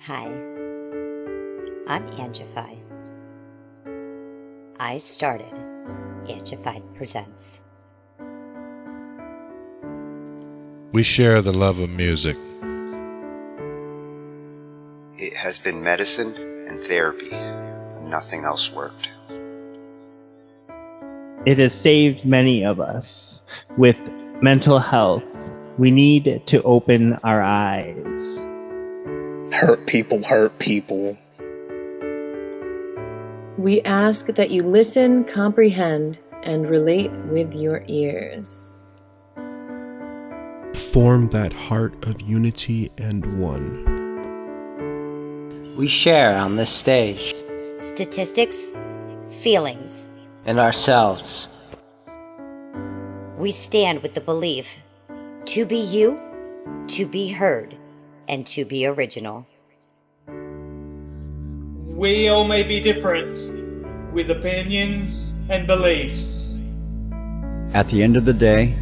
Hi, I'm Angified. I started Angified Presents. We share the love of music. It has been medicine and therapy. Nothing else worked. It has saved many of us. With mental health, we need to open our eyes. Hurt people hurt people. We ask that you listen, comprehend, and relate with your ears. Form that heart of unity and one. We share on this stage. Statistics, feelings, And ourselves. we stand with the belief to be you, to be heard, and to be original. We all may be different, with opinions and beliefs. At the end of the day,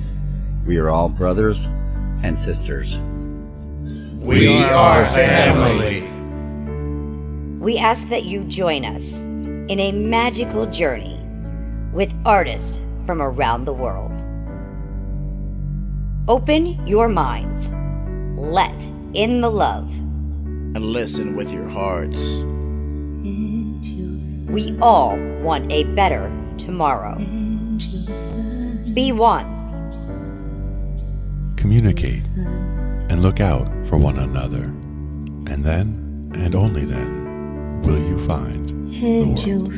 we are all brothers and sisters. We are family. We ask that you join us in a magical journey with artists from around the world. Open your minds, let in the love, and listen with your hearts. We all want a better tomorrow. Be one. Communicate and look out for one another. And then, and only then, will you find the world.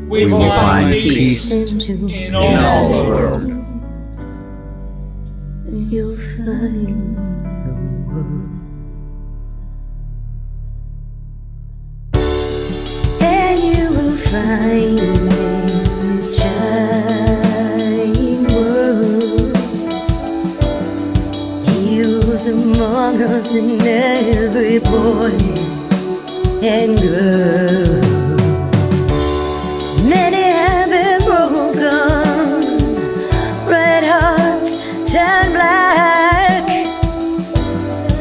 We will find peace in all the world. You'll find the world. And you will find in this shining world. He was among us in every boy and girl. Many have been broken, red hearts turn black.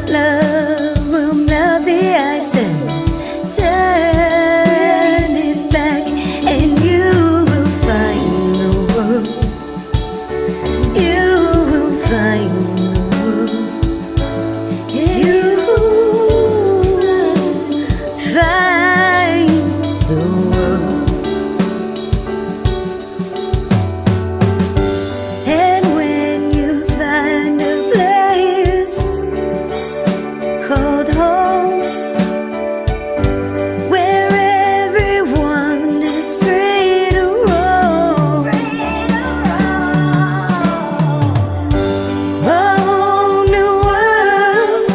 Love will melt the ice and turn it back, and you will find the world. You will find the world. You will find the world. And when you find a place called home, where everyone is free to roam, a whole new world,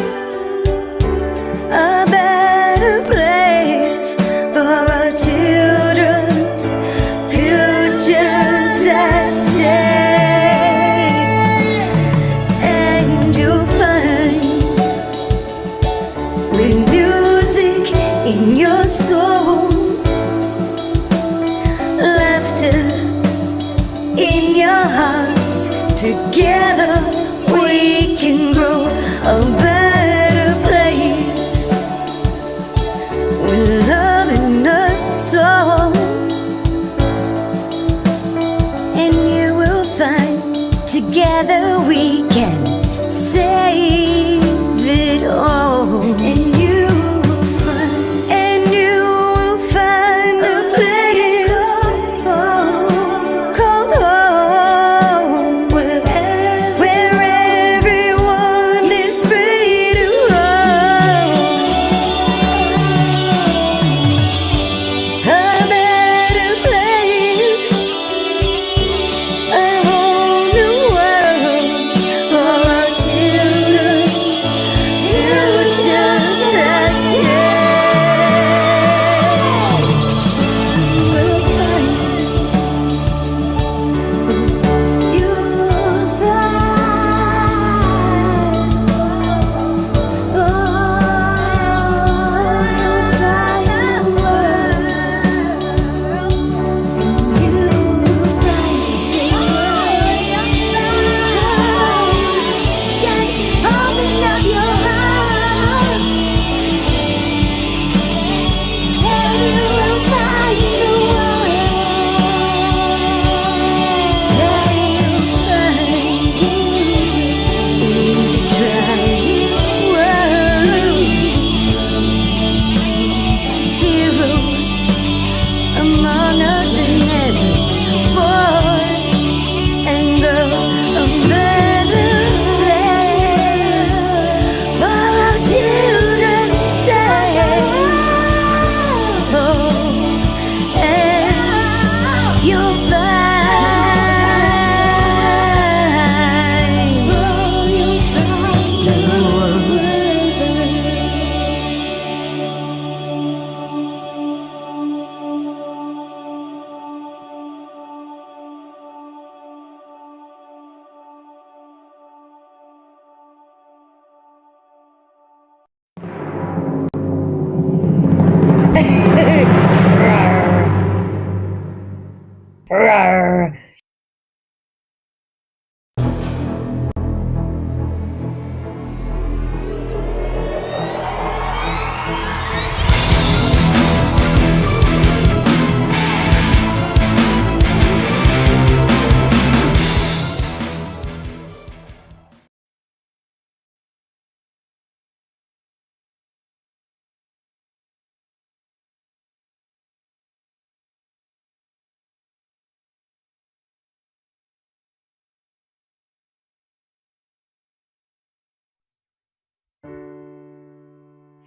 a better place for our children's futures at stake. And you'll find, with music in your soul, laughter in your hearts, together we can grow a better place, with love in us all. And you will find, together we can save it all. And you will find a place called home, where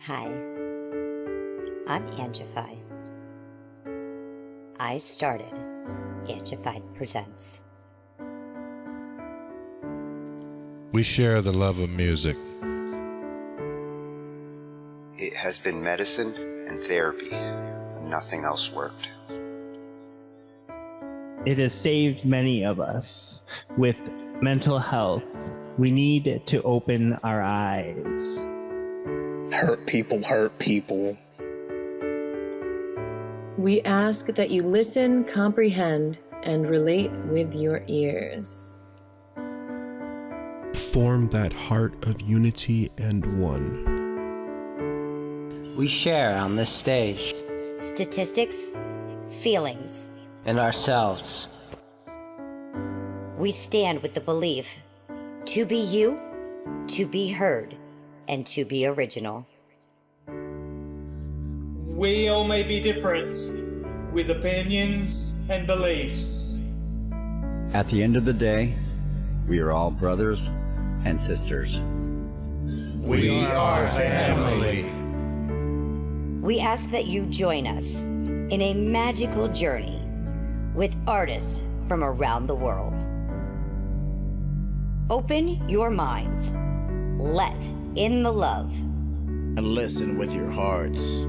Hi, I'm Angified. I started Angified Presents. We share the love of music. It has been medicine and therapy when nothing else worked. It has saved many of us. With mental health, we need to open our eyes. Hurt people hurt people. We ask that you listen, comprehend, and relate with your ears. Form that heart of unity and one. We share on this stage. Statistics, feelings. And ourselves. We stand with the belief to be you, to be heard, and to be original. We all may be different, with opinions and beliefs. At the end of the day, we are all brothers and sisters. We are family. We ask that you join us in a magical journey with artists from around the world. Open your minds, let in the love, And listen with your hearts.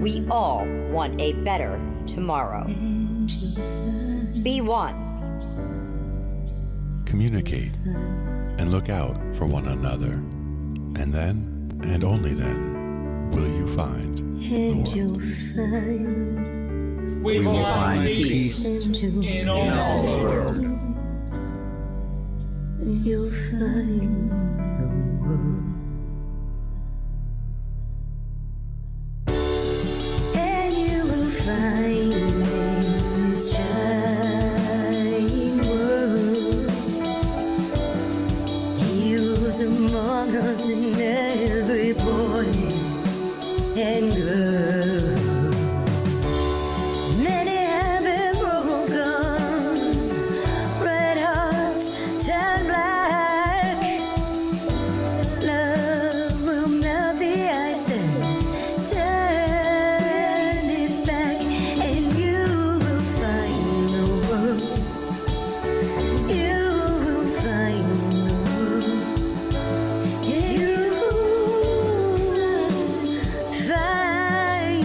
We all want a better tomorrow. Be one. Communicate and look out for one another. And then, and only then, will you find the world. We will find peace in all the world. You'll find the world. And you will find in this shining world heroes among us and every boy and girl. Many have been broken, red hearts turn black. Love will melt the ice and turn it back, and you will find the world. You will find the world. You will find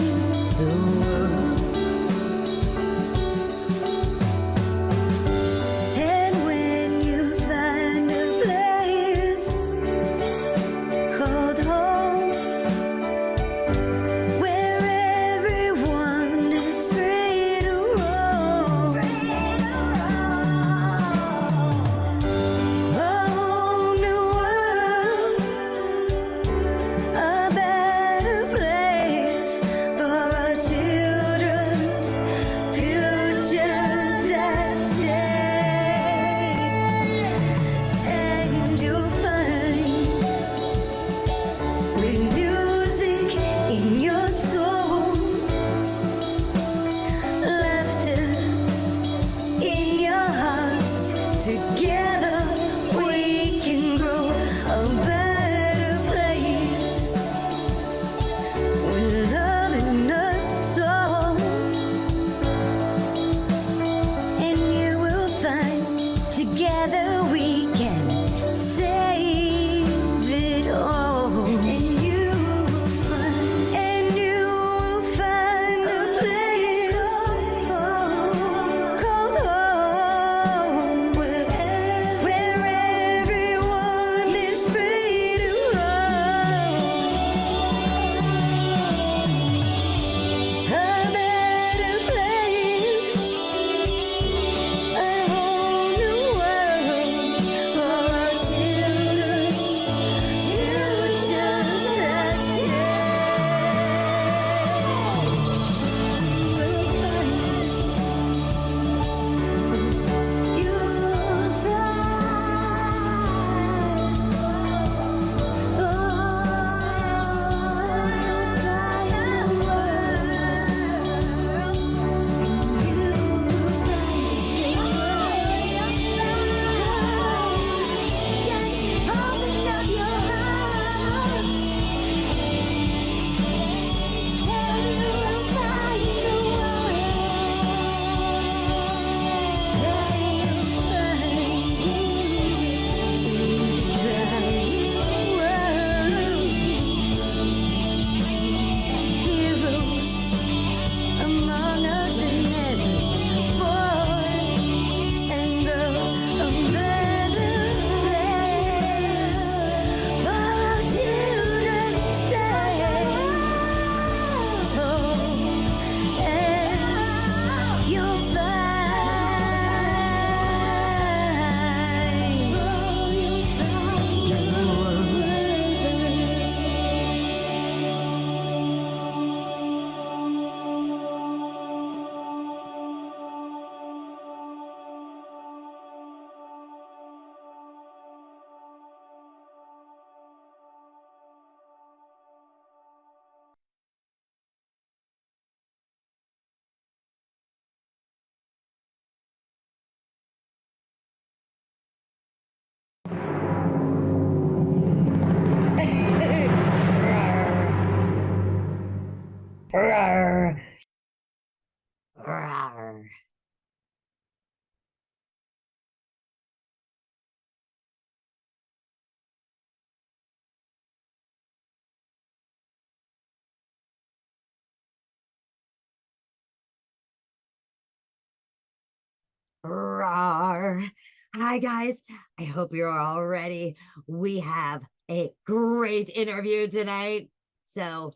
Rawr. Hi, guys. I hope you're all ready. We have a great interview tonight. So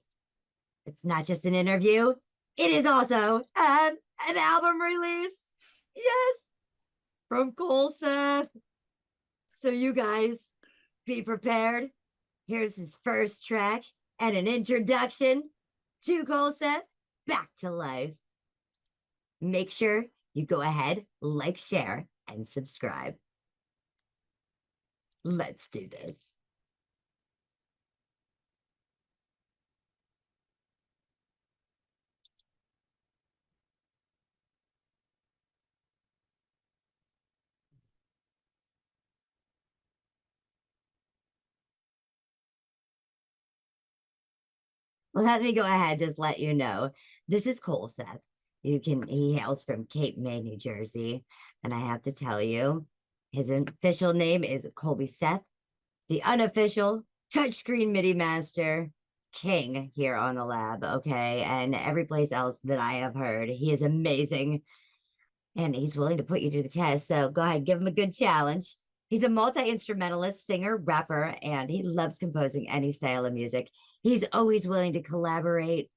it's not just an interview, it is also an album release. Yes, from ColSeth. So you guys be prepared. Here's his first track and an introduction to ColSeth, Back to Life. Make sure you go ahead, like, share, and subscribe. Let's do this. Let me go ahead, just let you know. This is ColSeth. He hails from Cape May, New Jersey. And I have to tell you, his official name is Colby Seth, the unofficial touchscreen MIDI Master king here on the lab, okay? And every place else that I have heard, he is amazing. And he's willing to put you to the test. So go ahead, give him a good challenge. He's a multi-instrumentalist, singer, rapper, and he loves composing any style of music. He's always willing to collaborate.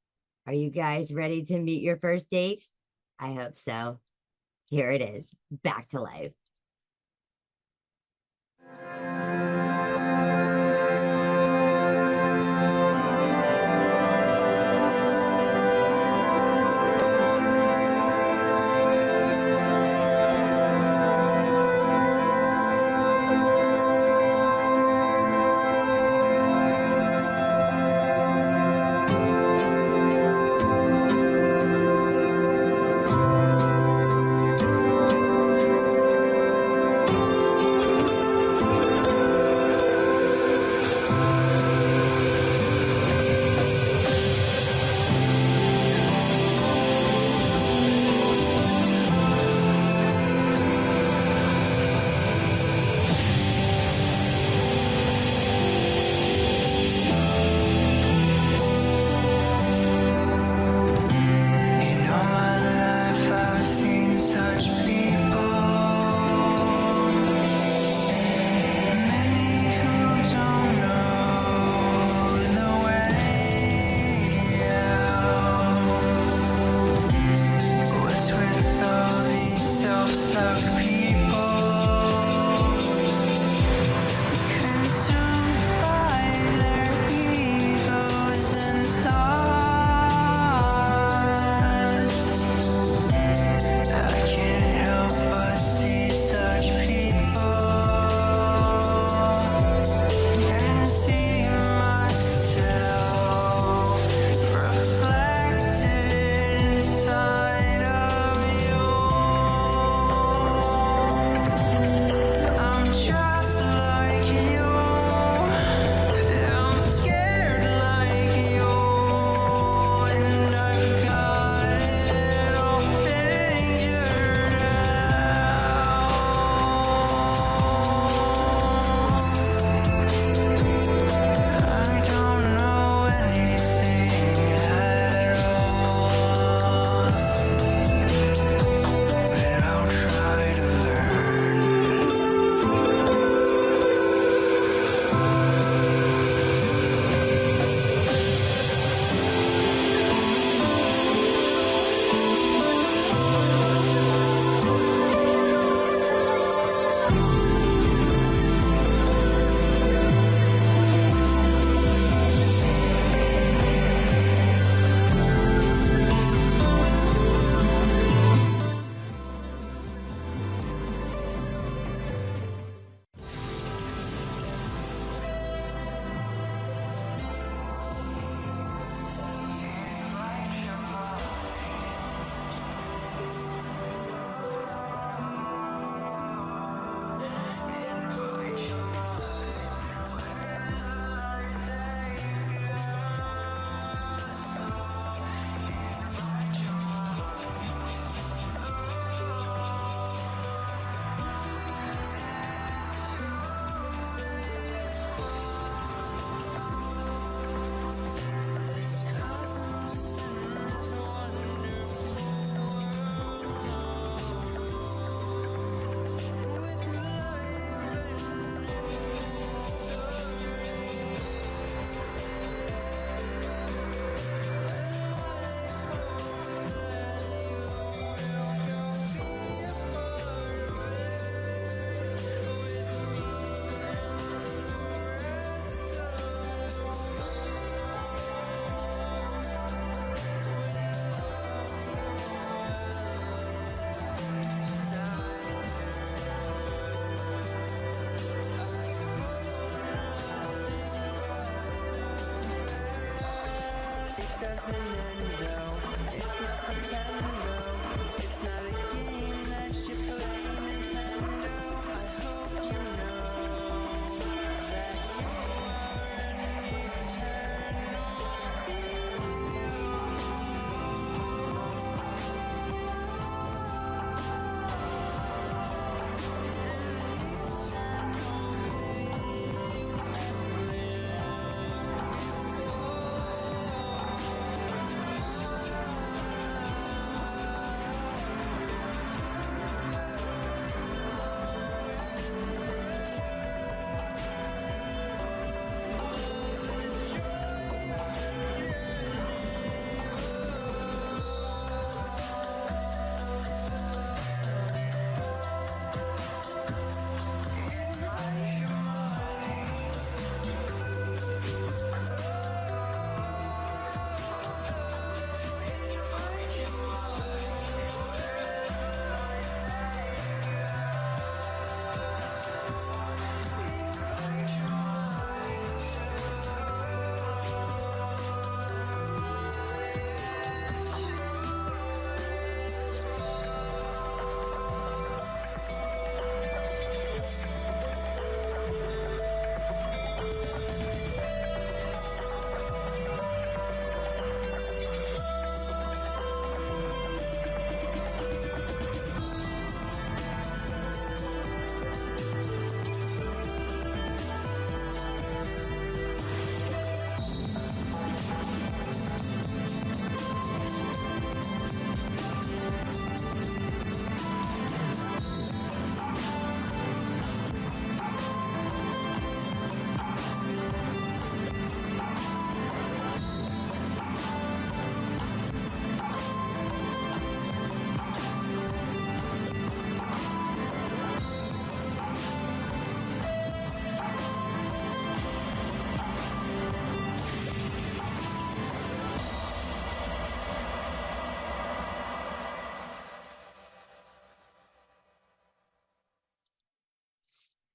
Are you guys ready to meet your first date? I hope so. Here it is, Back to Life.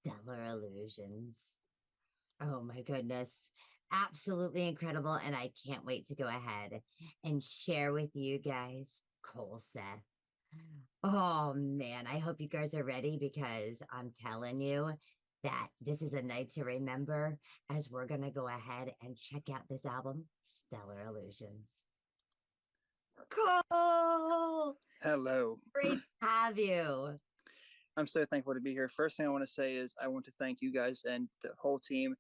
Stellar Illusions. Oh my goodness. Absolutely incredible. And I can't wait to go ahead and share with you guys ColSeth. Oh man, I hope you guys are ready because I'm telling you that this is a night to remember as we're going to go ahead and check out this album, Stellar Illusions. Cole! Hello. Great to have you. I'm so thankful to be here. First thing I want to say is I want to thank you guys and the whole team.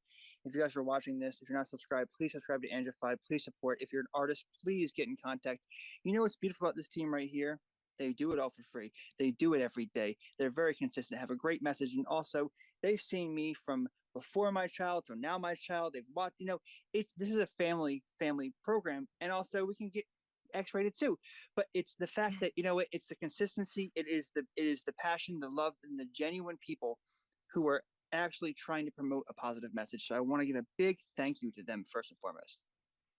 If you guys are watching this, if you're not subscribed, please subscribe to Angified. Please support. If you're an artist, please get in contact. You know what's beautiful about this team right here? They do it all for free. They do it every day. They're very consistent, have a great message. And also, they've seen me from before my child to now my child. They've watched, this is a family program. And also we can get X-rated too, but it's the fact that it's the consistency, it is the passion, the love, and the genuine people who are actually trying to promote a positive message. So I want to give a big thank you to them first and foremost.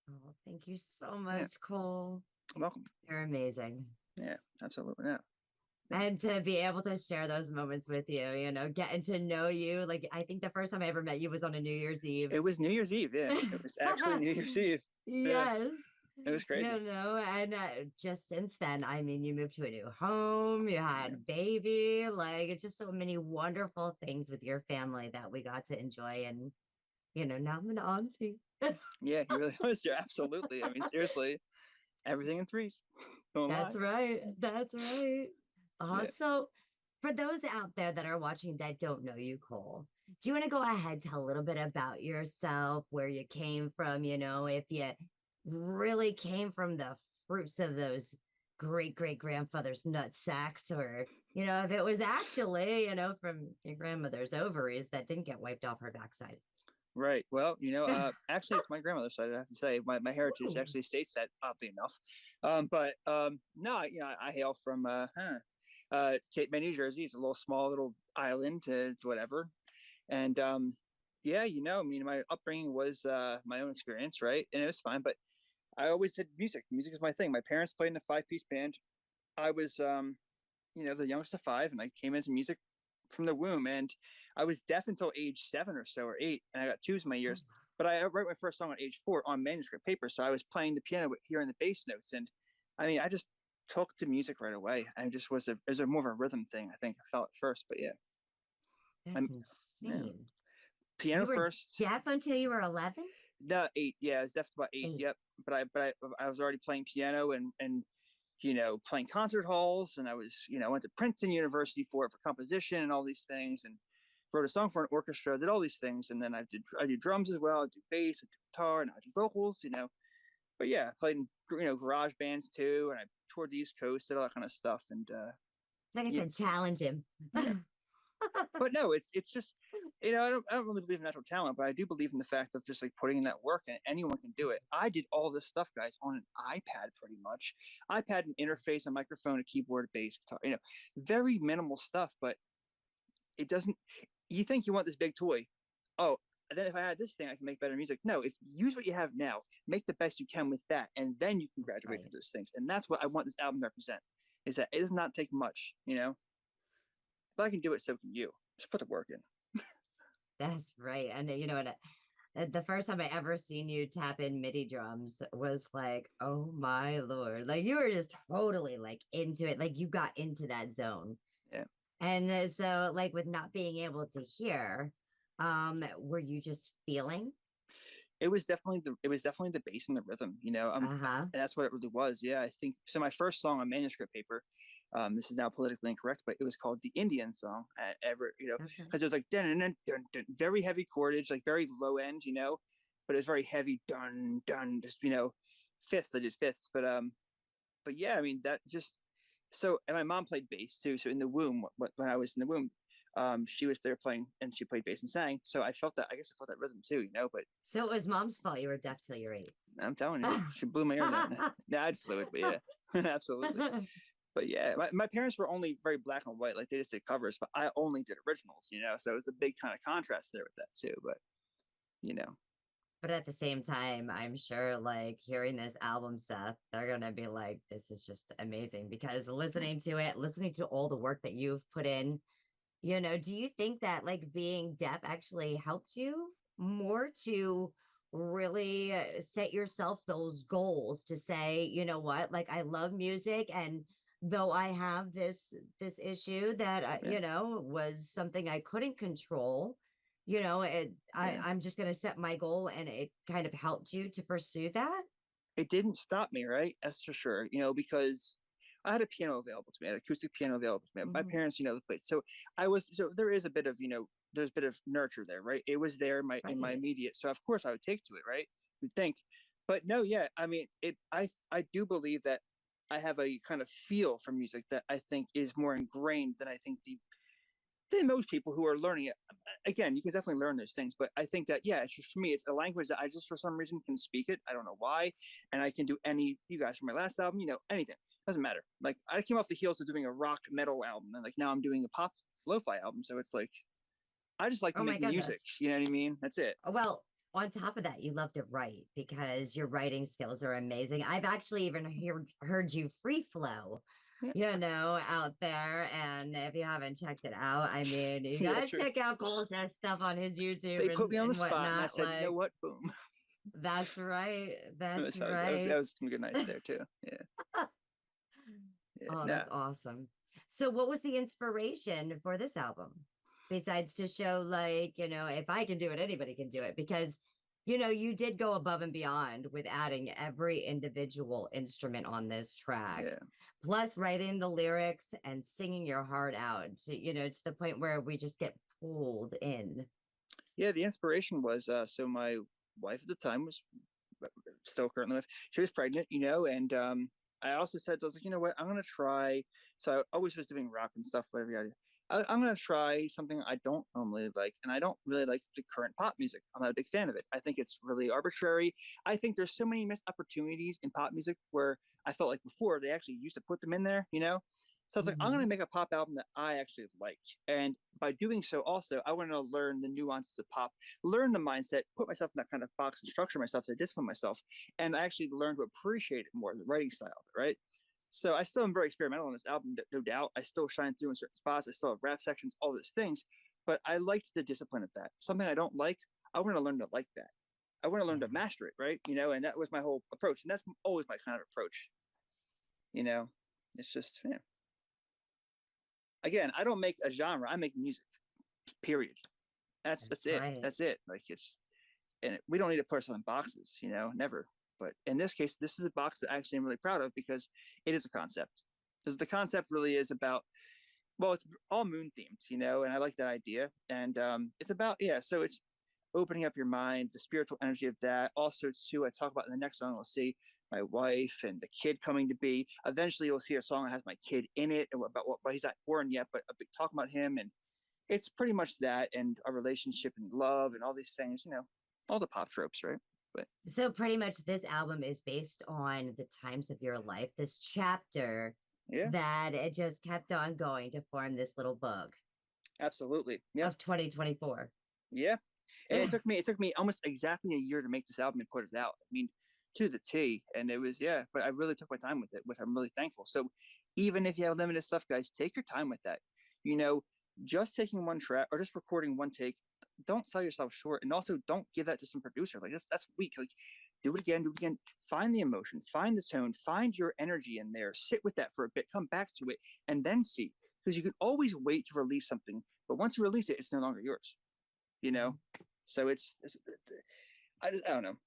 Oh, thank you so much, Cole. You're welcome. You're amazing. Yeah, absolutely. Yeah. And to be able to share those moments with you, getting to know you. Like, I think the first time I ever met you was on a New Year's Eve. It was New Year's Eve. Yeah, it was actually New Year's Eve. Yes. Yeah. It was crazy. And just since then, I mean, you moved to a new home, you had baby, like it's just so many wonderful things with your family that we got to enjoy. And, now I'm an auntie. Yeah, he really was. You're absolutely. I mean, seriously, everything in threes. That's right. That's right. So for those out there that are watching that don't know you, Cole, do you want to go ahead, tell a little bit about yourself, where you came from, if you really came from the fruits of those great grandfather's nut sacks, or if it was actually from your grandmother's ovaries that didn't get wiped off her backside. Right. Well, actually it's my grandmother's side. I have to say my heritage actually states that, oddly enough. No, I hail from Cape May, New Jersey. It's a small little island to whatever. And my upbringing was my own experience, right? And it was fine, but I always did music. Music is my thing. My parents played in a 5-piece band. I was, the youngest of 5, and I came into music from the womb. And I was deaf until age 7 or so, or 8, and I got tubes in my ears. But I wrote my first song at age 4 on manuscript paper. So I was playing the piano, hearing the bass notes. And I mean, I just took to music right away. I just was it was more of a rhythm thing, I think I felt at first, but yeah. That's insane. Piano You were first. deaf until you were 11? No, 8. Yeah, I was deaf about 8. Yep. But I was already playing piano and playing concert halls, and I was, I went to Princeton University for composition and all these things, and wrote a song for an orchestra, did all these things, and then I do drums as well, I do bass, I do guitar, and I do vocals, But yeah, I played in garage bands too, and I toured the East Coast, did all that kind of stuff, and like I said, challenge him. Yeah. But no, it's just I don't really believe in natural talent, but I do believe in the fact of just like putting in that work, and anyone can do it. I did all this stuff, guys, on an iPad pretty much. iPad, an interface, a microphone, a keyboard, a bass guitar, very minimal stuff, but it doesn't. You think you want this big toy? Oh, and then if I had this thing, I can make better music. No, if use what you have now, make the best you can with that, and then you can graduate to those things. And that's what I want this album to represent: is that it does not take much, If I can do it, so can you. Just put the work in. That's right. And the first time I ever seen you tap in MIDI drums was like, oh my Lord. Like you were just totally like into it. Like you got into that zone. Yeah. And so like with not being able to hear, were you just feeling? It was definitely the bass and the rhythm, and that's what it really was. Yeah, I think so. My first song on manuscript paper, this is now politically incorrect, but it was called the Indian Song. Because it was like dun, dun, dun, dun, very heavy chordage, like very low end, but it was very heavy, dun dun, just fifths. I did fifths, but yeah, I mean that just so. And my mom played bass too. So in the womb, when I was in the womb, she was there playing, and she played bass and sang. So I felt that. I guess I felt that rhythm too, But so it was mom's fault you were deaf till you were 8. I'm telling you, she blew my ear out. Nah, I'd fluid, but yeah, absolutely. But yeah, my parents were only very black and white, like they just did covers, but I only did originals, So it was a big kind of contrast there with that too. But But at the same time, I'm sure like hearing this album, Seth, they're gonna be like, this is just amazing, because listening to all the work that you've put in. Do you think that like being deaf actually helped you more to really set yourself those goals to say, you know what, like I love music, and though I have this issue that was something I couldn't control, I'm just going to set my goal, and it kind of helped you to pursue that? It didn't stop me, right? That's for sure, because I had a piano available to me, an acoustic piano available to me. My parents, played. So there is a bit of, there's a bit of nurture there, right? It was there in my immediate. So of course I would take to it, right? You'd think, but no, yeah. I mean, I do believe that I have a kind of feel for music that I think is more ingrained than I think than most people who are learning it. Again, you can definitely learn those things, but I think that, yeah, it's just, for me, it's a language that I just, for some reason, can speak it. I don't know why. And I can do you guys from my last album, anything. Doesn't matter. Like I came off the heels of doing a rock metal album, and like now I'm doing a pop lo-fi album. So it's like, I just like to make music. You know what I mean? That's it. Well, on top of that, you love to write, because your writing skills are amazing. I've actually even heard you free flow, out there. And if you haven't checked it out, I mean, you gotta check out ColSeth stuff on his YouTube. They put me on the spot, and I said, like, you know what? Boom. That's right. That's right. That was some good nights there too. Yeah. That's awesome. So what was the inspiration for this album, besides to show like, if I can do it, anybody can do it? Because you did go above and beyond with adding every individual instrument on this track, plus writing the lyrics and singing your heart out to, to the point where we just get pulled in. Yeah, the inspiration was so my wife at the time was still currently, she was pregnant, and I also said, I was like, you know what, I'm going to try. So I always was doing rock and stuff, whatever. I'm going to try something I don't normally like. And I don't really like the current pop music. I'm not a big fan of it. I think it's really arbitrary. I think there's so many missed opportunities in pop music where I felt like before they actually used to put them in there, So I was like, I'm going to make a pop album that I actually like. And by doing so also, I want to learn the nuances of pop, learn the mindset, put myself in that kind of box and structure myself to discipline myself. And I actually learned to appreciate it more, the writing style of it, right? So I still am very experimental on this album, no doubt. I still shine through in certain spots. I still have rap sections, all those things. But I liked the discipline of that. Something I don't like, I want to learn to like that. I want to learn to master it, right? You know, and that was my whole approach, and that's always my kind of approach. You know, it's just, yeah. Again, I don't make a genre; I make music. Period. That's it. Right. That's it. Like and we don't need to put ourselves in boxes, you know, never. But in this case, this is a box that actually I'm really proud of because it is a concept. Because the concept really is about, well, it's all moon themed, you know, and I like that idea. And it's about, yeah, so it's opening up your mind, the spiritual energy of that. Also, too, I talk about in the next song, we'll see my wife and the kid coming to be. Eventually, you'll see a song that has my kid in it, about what, but he's not born yet, but a big talk about him. And it's pretty much that, and our relationship and love and all these things, you know, all the pop tropes, right? But so pretty much this album is based on the times of your life, this chapter that it just kept on going to form this little book. Absolutely. Yeah. Of 2024. Yeah. And it took me almost exactly a year to make this album and put it out. I mean, to the T. And it was, yeah, but I really took my time with it, which I'm really thankful. So even if you have limited stuff, guys, take your time with that. You know, just taking one track or just recording one take, don't sell yourself short. And also don't give that to some producer. Like that's weak. Like do it again, find the emotion, find the tone, find your energy in there, sit with that for a bit, come back to it, and then see. Because you can always wait to release something, but once you release it, it's no longer yours. You know? So it's I don't know.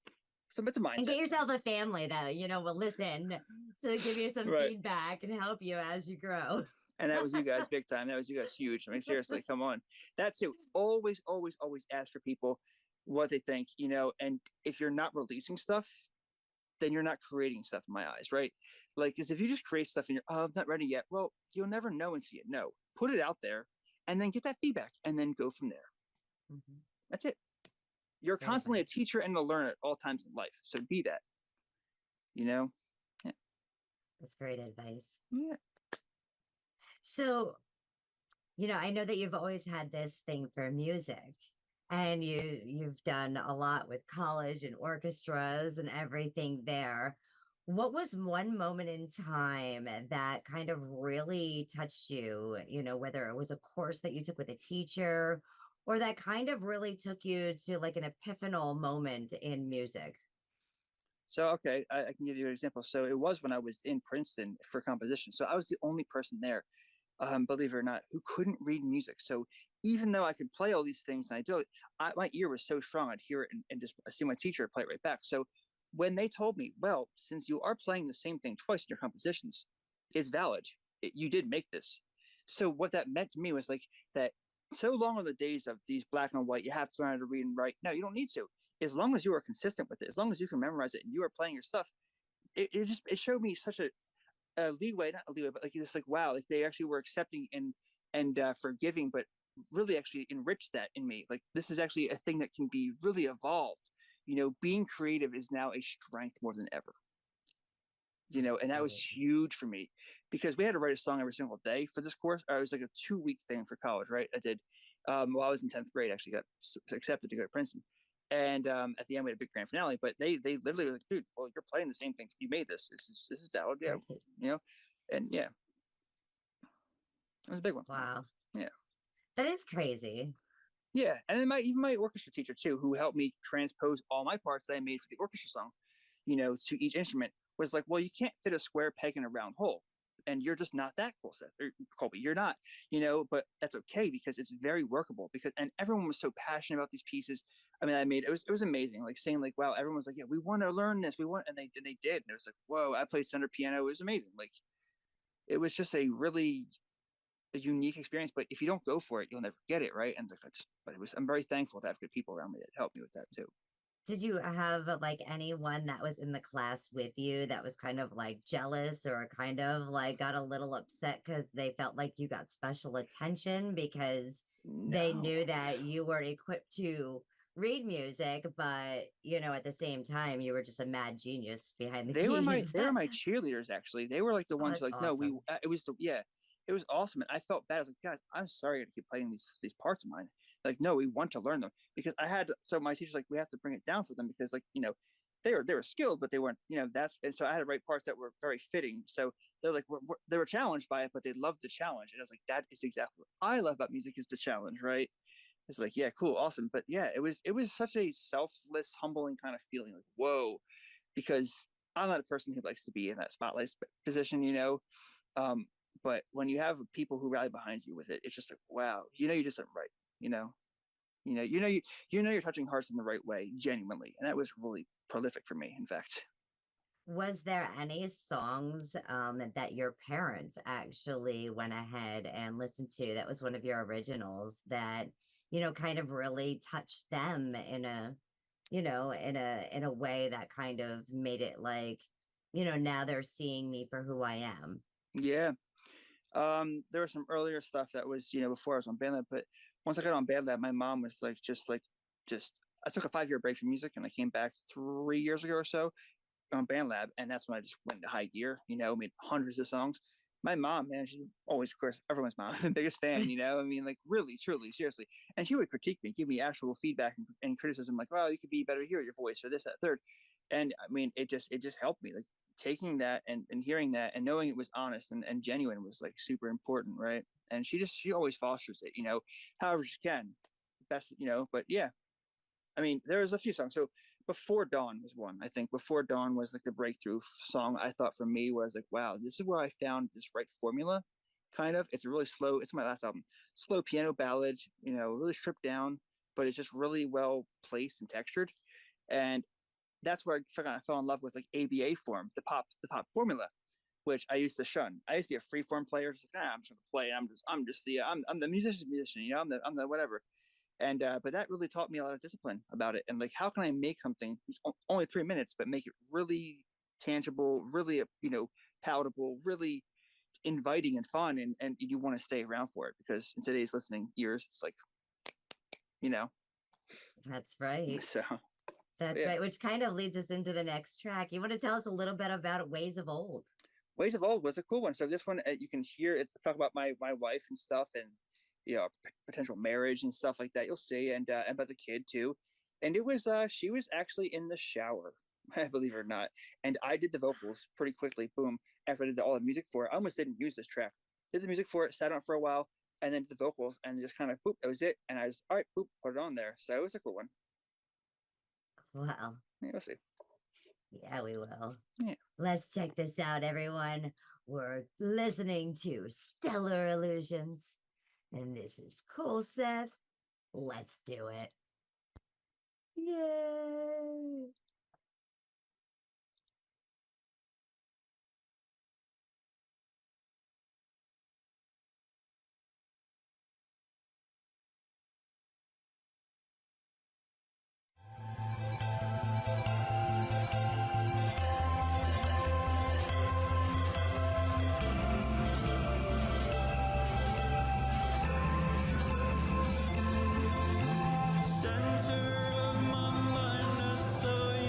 So it's a mindset. And get yourself a family that, you know, will listen to give you some feedback and help you as you grow. And that was you guys big time. That was you guys huge. I mean, seriously, come on. That's it. Always, always, always ask for people what they think, you know, and if you're not releasing stuff, then you're not creating stuff in my eyes, right? Like, because if you just create stuff and you're, oh, I'm not ready yet. Well, you'll never know until you know. Put it out there and then get that feedback and then go from there. Mm-hmm. That's it. You're constantly a teacher and a learner at all times in life. So be that, you know? Yeah. That's great advice. Yeah. So, you know, I know that you've always had this thing for music, and you've done a lot with college and orchestras and everything there. What was one moment in time that kind of really touched you, you know, whether it was a course that you took with a teacher or that kind of really took you to like an epiphanal moment in music? So, okay, I can give you an example. So it was when I was in Princeton for composition. So I was the only person there, believe it or not, who couldn't read music. So even though I could play all these things and I do it, my ear was so strong, I'd hear it and just I see my teacher play it right back. So when they told me, well, since you are playing the same thing twice in your compositions, it's valid. You did make this. So what that meant to me was like that so long are the days of these black and white, you have to learn how to read and write. No, you don't need to. As long as you are consistent with it, as long as you can memorize it and you are playing your stuff, it showed me such a leeway, not a leeway, but like it's like, wow, like they actually were accepting and forgiving, but really actually enriched that in me. Like this is actually a thing that can be really evolved. You know, being creative is now a strength more than ever. You know, and that was huge for me because we had to write a song every single day for this course. It was like a 2-week thing for college, right? I did while I was in 10th grade, actually got accepted to go to Princeton. And at the end, we had a big grand finale, but they literally were like, dude, well, you're playing the same thing. You made this. This is valid. Yeah. You know, and yeah, it was a big one. Wow. Yeah. That is crazy. Yeah. And then even my orchestra teacher too, who helped me transpose all my parts that I made for the orchestra song, you know, to each instrument, was like, well, you can't fit a square peg in a round hole. And you're just not that ColSeth, or Colby, you're not, you know, but that's okay because it's very workable and everyone was so passionate about these pieces. I mean, it was amazing. Like saying like, wow, everyone was like, yeah, we want to learn this. And they did. And it was like, whoa, I played center piano. It was amazing. Like it was just a unique experience, but if you don't go for it, you'll never get it. Right. And I'm very thankful to have good people around me that helped me with that too. Did you have like anyone that was in the class with you that was kind of like jealous or kind of like got a little upset because they felt like you got special attention because they knew that you were equipped to read music, but you know, at the same time, you were just a mad genius behind the keys? They were my cheerleaders, actually. They were like the ones who like, awesome. No, it was awesome. And I felt bad. I was like, guys, I'm sorry to keep playing these parts of mine. Like, no, we want to learn them because so my teacher's like, we have to bring it down for them because like, you know, they were skilled, but they weren't, you know, and so I had to write parts that were very fitting. So they're like, they were challenged by it, but they loved the challenge. And I was like, that is exactly what I love about music is the challenge. Right. it's like, yeah, cool, awesome. But yeah, it was such a selfless, humbling kind of feeling, like, whoa, because I'm not a person who likes to be in that spotlight position, but when you have people who rally behind you with it, it's just like, wow, you just right, you're touching hearts in the right way, genuinely, and that was really prolific for me, in fact. Was there any songs that your parents actually went ahead and listened to that was one of your originals that, kind of really touched them in a way that kind of made it like, now they're seeing me for who I am? Yeah. There was some earlier stuff that was, before I was on BandLab, but once I got on BandLab, my mom was like, I took a 5-year break from music and I came back 3 years ago or so on BandLab, and that's when I just went into high gear, made hundreds of songs. My mom, man, she's always, of course, everyone's mom, I'm the biggest fan, like really, truly, seriously. And she would critique me, give me actual feedback and criticism, like, well, you could be better here at your voice, or this, that, third. And I mean, it just helped me, like taking that and hearing that and knowing it was honest and genuine was like super important, right? And she always fosters it, however she can, best, but yeah. I mean, there was a few songs. So Before Dawn was one. I think Before Dawn was like the breakthrough song, I thought, for me, where I was like, wow, this is where I found this right formula, kind of. It's a really slow, it's my last album, slow piano ballad, really stripped down, but it's just really well placed and textured. And that's where I fell in love with like ABA form, the pop formula, which I used to shun. I used to be a free form player, just like, I'm just gonna play. I'm the musician's musician, I'm the whatever. And but that really taught me a lot of discipline about it. And like, how can I make something only 3 minutes, but make it really tangible, really, palatable, really inviting and fun, and you want to stay around for it, because in today's listening ears, it's like, That's right. So that's right, which kind of leads us into the next track. You want to tell us a little bit about Ways of Old? Ways of Old was a cool one. So this one, you can hear it's talk about my wife and stuff, and potential marriage and stuff like that. You'll see, and about the kid too. And it was she was actually in the shower, believe it or not, and I did the vocals pretty quickly. Boom! After I did all the music for it, I almost didn't use this track. Did the music for it, sat on it for a while, and then did the vocals, and just kind of boop. That was it. And I just all right, boop, put it on there. So it was a cool one. Wow. Yeah, we'll see. Yeah, we will. Yeah. Let's check this out, everyone. We're listening to Stellar Illusions. And this is ColSeth. Let's do it. Yay! Center of my mind, so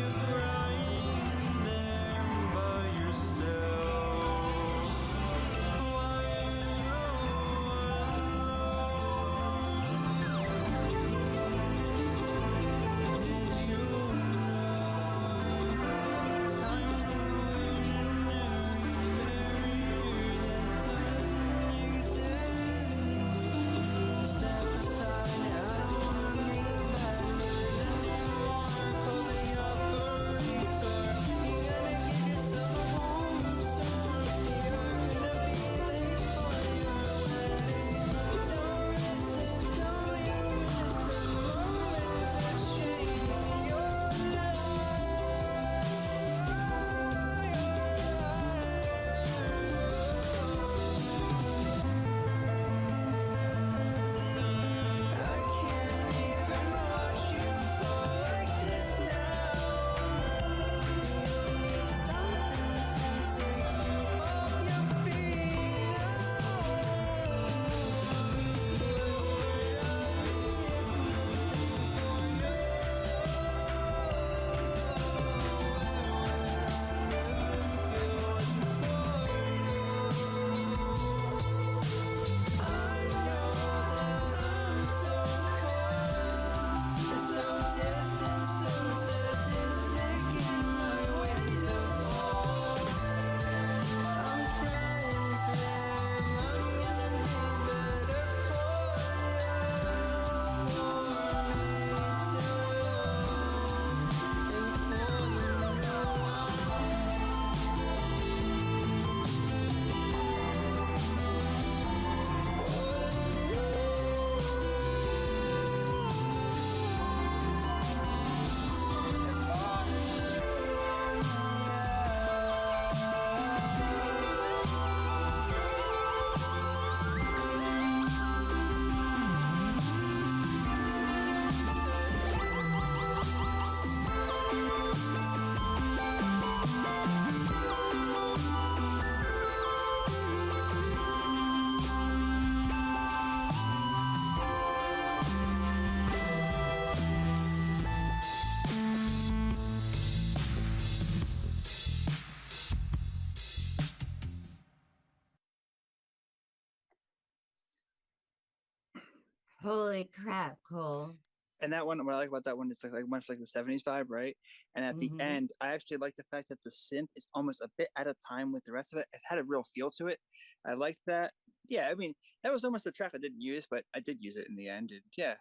Holy crap, Cole. And that one, what I like about that one is like much like the 70s vibe, right? And at the Mhm. end, I actually like the fact that the synth is almost a bit out of time with the rest of it. It had a real feel to it. I liked that. Yeah, I mean, that was almost a track I didn't use, but I did use it in the end. And yeah,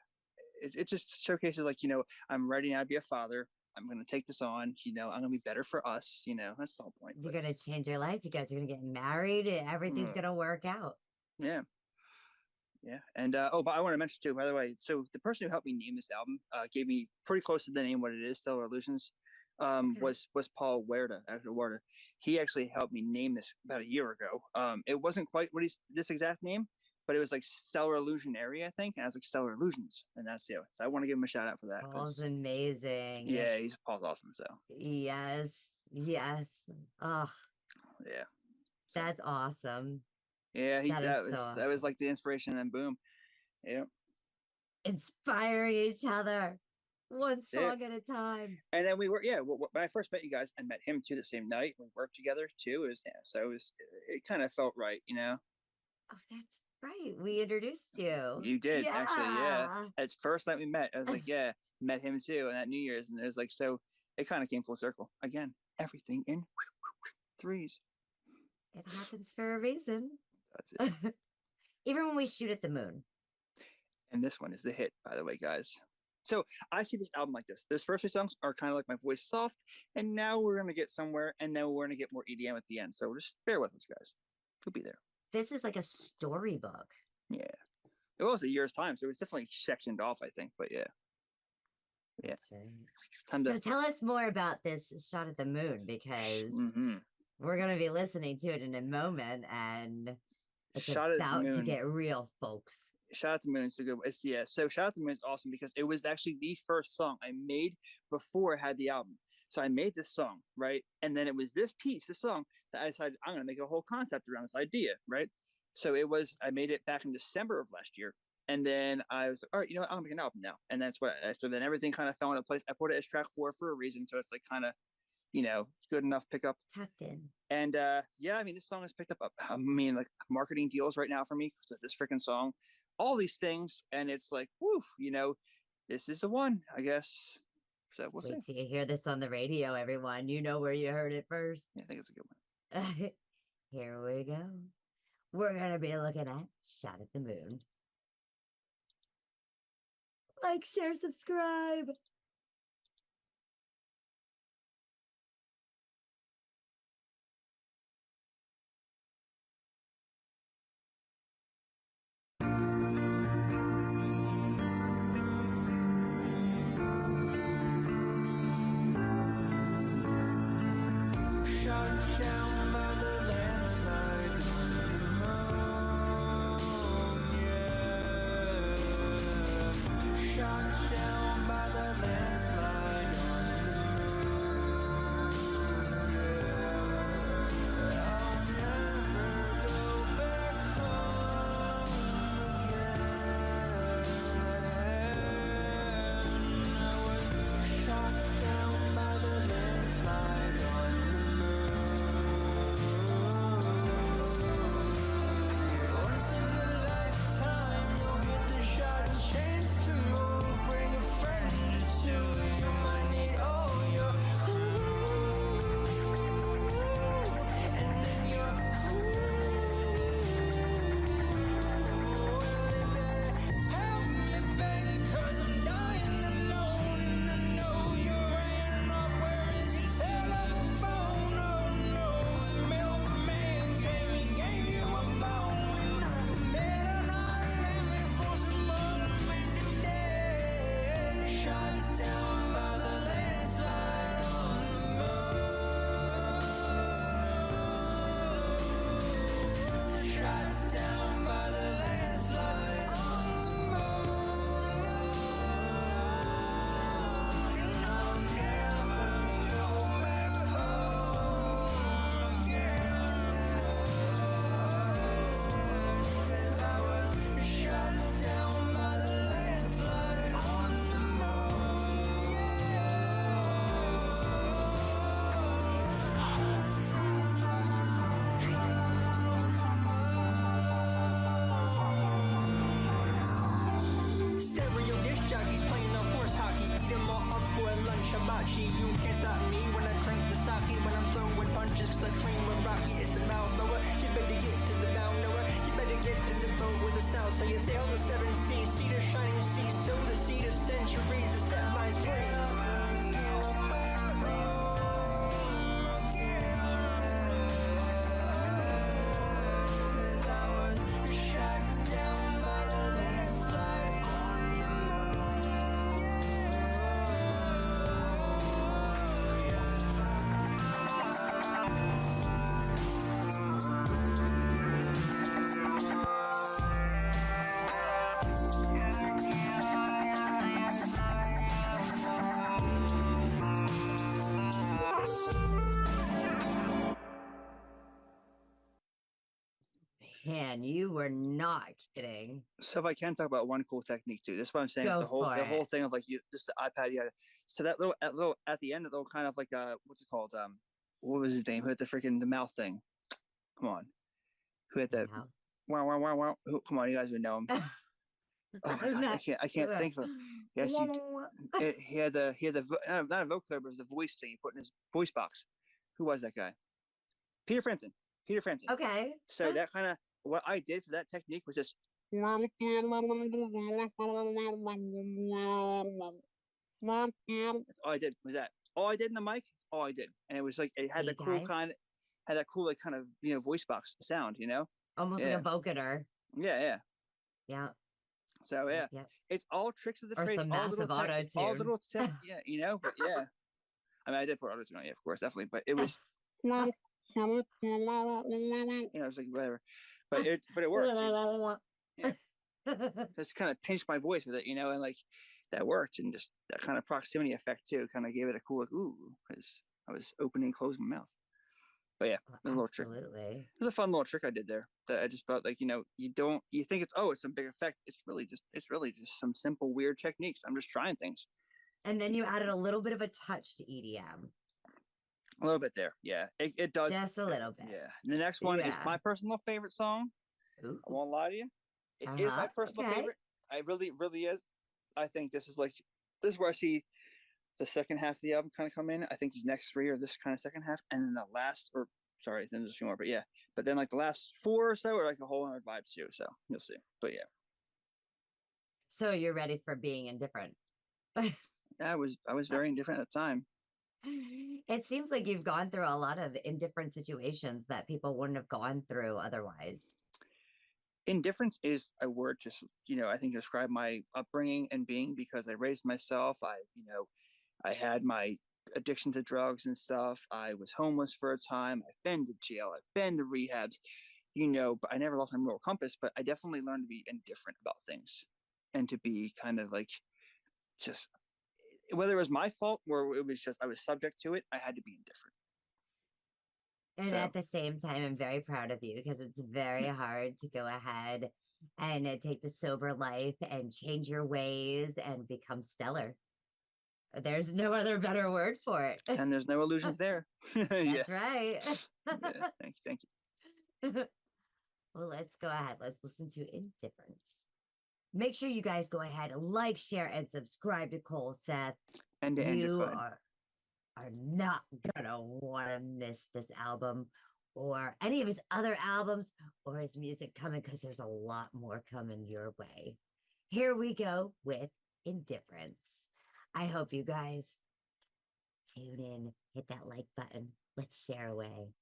it just showcases like, I'm ready now to be a father. I'm going to take this on, I'm going to be better for us, that's the whole point. You're gonna change your life. You guys are gonna get married. Everything's gonna work out. Yeah. Yeah. And but I want to mention too, by the way, so the person who helped me name this album gave me pretty close to the name what it is, Stellar Illusions. Was Paul Huerta, actually Huerta. He actually helped me name this about a year ago. It wasn't quite what this exact name, but it was like Stellar Illusionary, I think. And I was like Stellar Illusions. And that's So I want to give him a shout out for that. Paul's amazing. Yeah, Paul's awesome. So yes. Oh yeah. That's awesome. Yeah, that was like the inspiration, and then boom. Yeah. Inspiring each other. One song at a time. And then we were, when I first met you guys, I met him too the same night. We worked together too. It kind of felt right, Oh, that's right. We introduced you. You did, actually, yeah. It's first night we met. I was like, yeah, met him too, and at New Year's, and it was like, so it kind of came full circle. Again, everything in threes. It happens for a reason. That's it. Even when we shoot at the moon. And this one is the hit, by the way, guys. So I see this album like this. Those first 2 songs are kind of like my voice soft, and now we're going to get somewhere, and then we're going to get more EDM at the end. So just bear with us, guys. We'll be there. This is like a storybook. Yeah. It was a year's time, so it was definitely sectioned off, I think, but yeah. Yeah. That's right. So tell us more about this shot at the moon, because we're going to be listening to it in a moment, and it's about to get real, folks. Shout Out to Moon. So good. So Shout Out to Moon is awesome because it was actually the first song I made before I had the album. So I made this song, right? And then it was this song that I decided I'm going to make a whole concept around this idea, right? So I made it back in December of last year. And then I was like, all right, I'm going to make an album now. And so then everything kind of fell into place. I put it as track 4 for a reason. So it's like kind of, it's good enough pickup. Tucked in. And this song has picked up, like marketing deals right now for me. This freaking song, all these things. And it's like, whoo, this is the one, I guess. So we'll see. Wait till you hear this on the radio, everyone. You know where you heard it first. Yeah, I think it's a good one. Here we go. We're going to be looking at Shot at the Moon. Like, share, subscribe. Shot down by the So you sail the seven seas, seed of shining seas, sow the seed of centuries to set minds free. Man, you were not kidding. So if I can talk about one cool technique too, this is what I'm saying. Go The whole for whole it. thing of like you just the iPad, you had so that little at the end, that little kind of like what's it called? What was his name? Who had the mouth thing? Come on, who had that? Wow. Wow. Come on, you guys would know him. Oh my gosh, I can't think of it. Yes, he had the not a vocoder, but it was the voice thing he put in his voice box. Who was that guy? Peter Frampton. Okay. So that kind of what I did for that technique was just that's all I did was that. That's all I did in the mic. That's all I did, and it was like it had the cool kind, had that cool like kind of voice box sound, almost like a vocoder. Yeah. So yeah, it's all tricks of the trade, all little tech, yeah, but yeah. I mean, I did put auto-tune on, yeah, of course, definitely, but it was, it was like whatever, but it worked. Yeah. Just kind of pinched my voice with it, and like that worked, and just that kind of proximity effect too, kind of gave it a cool like ooh, because I was opening and closing my mouth. But yeah, it was a little trick. Absolutely. It was a fun little trick I did there that I just thought like, you think it's some big effect. It's really just some simple weird techniques. I'm just trying things. And then you added a little bit of a touch to EDM. A little bit there. Yeah, it does. Just a little bit. Yeah. And the next one is my personal favorite song. Ooh. I won't lie to you. It is my personal favorite. I really is. I think this is where I see the second half of the album kind of come in. I think these next three are this kind of second half, and then the last, then there's a few more, but yeah. But then like the last four or so are like a whole other vibe too. So you'll see. But yeah. So you're ready for being indifferent. Yeah, I was very indifferent at the time. It seems like you've gone through a lot of indifferent situations that people wouldn't have gone through otherwise. Indifference is a word to, I think describe my upbringing and being, because I raised myself. I had my addiction to drugs and stuff. I was homeless for a time. I've been to jail. I've been to rehabs, but I never lost my moral compass. But I definitely learned to be indifferent about things and to be kind of like just, whether it was my fault or it was just I was subject to it, I had to be indifferent. And at the same time, I'm very proud of you, because it's very hard to go ahead and take the sober life and change your ways and become stellar. There's no other better word for it. And there's no illusions there. That's right. Yeah, thank you. Well, let's go ahead. Let's listen to Indifference. Make sure you guys go ahead and like, share, and subscribe to ColSeth. And to Angified. Are not gonna want to miss this album or any of his other albums or his music coming, because there's a lot more coming your way. Here we go with Indifference. I hope you guys tune in, hit that like button. Let's share away.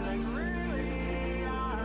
Like really, I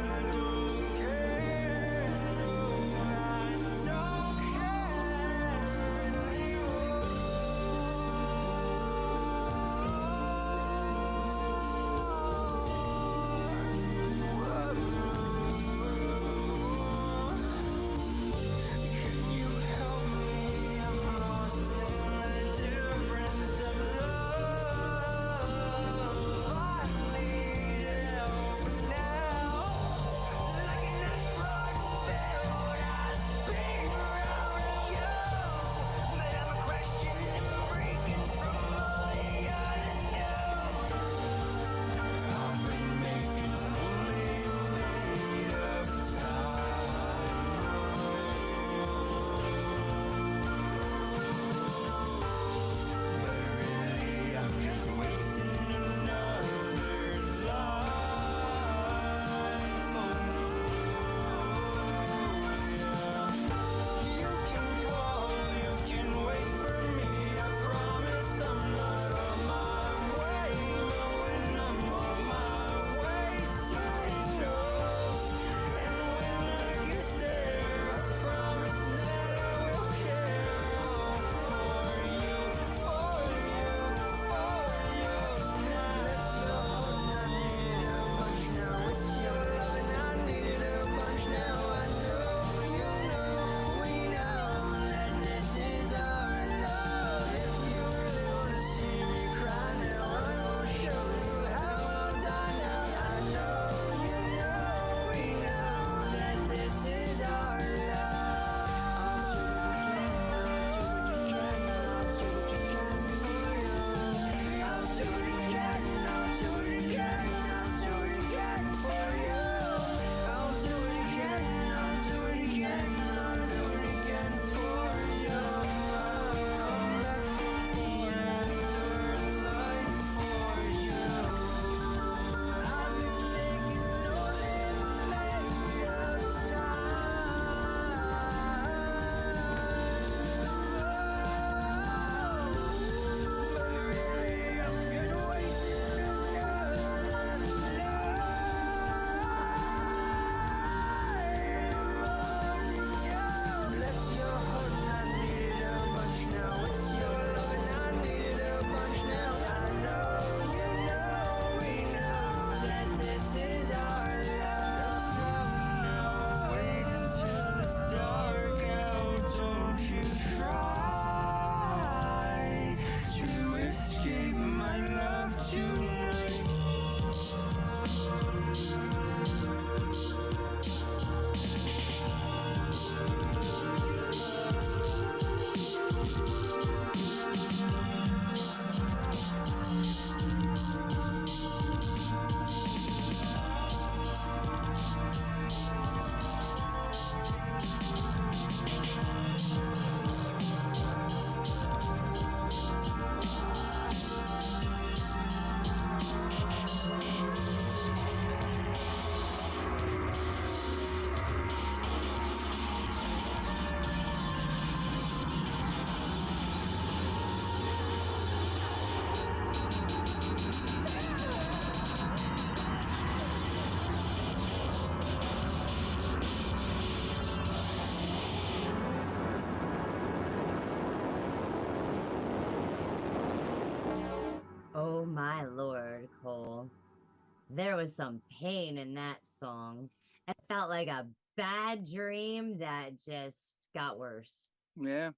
there was some pain in that song. It felt like a bad dream that just got worse. Yeah.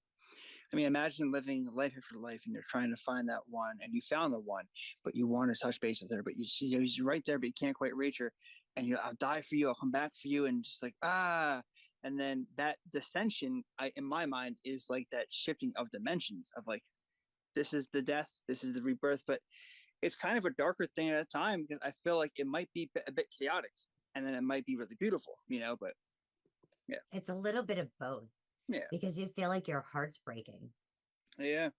I mean, imagine living life after life and you're trying to find that one and you found the one, but you want to touch base with her, but you see she's right there, but you can't quite reach her. And I'll die for you. I'll come back for you. And just like, and then that dissension, in my mind, is like that shifting of dimensions of like, this is the death, this is the rebirth, but it's kind of a darker thing at a time because I feel like it might be a bit chaotic and then it might be really beautiful, but yeah. It's a little bit of both. Yeah. Because you feel like your heart's breaking. Yeah.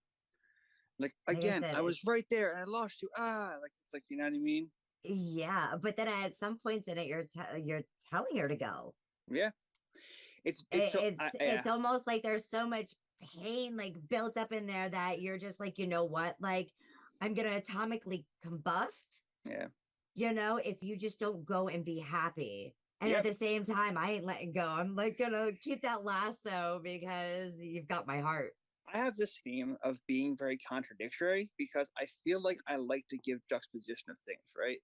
Like again, I was right there and I lost you. Like it's like, you know what I mean? Yeah. But then at some points in it, you're telling her to go. Yeah. It's almost like there's so much pain like built up in there that you're just like, you know what? Like, I'm gonna atomically combust. Yeah. If you just don't go and be happy. And at the same time, I ain't letting go. I'm like gonna keep that lasso because you've got my heart. I have this theme of being very contradictory because I feel like I like to give juxtaposition of things, right?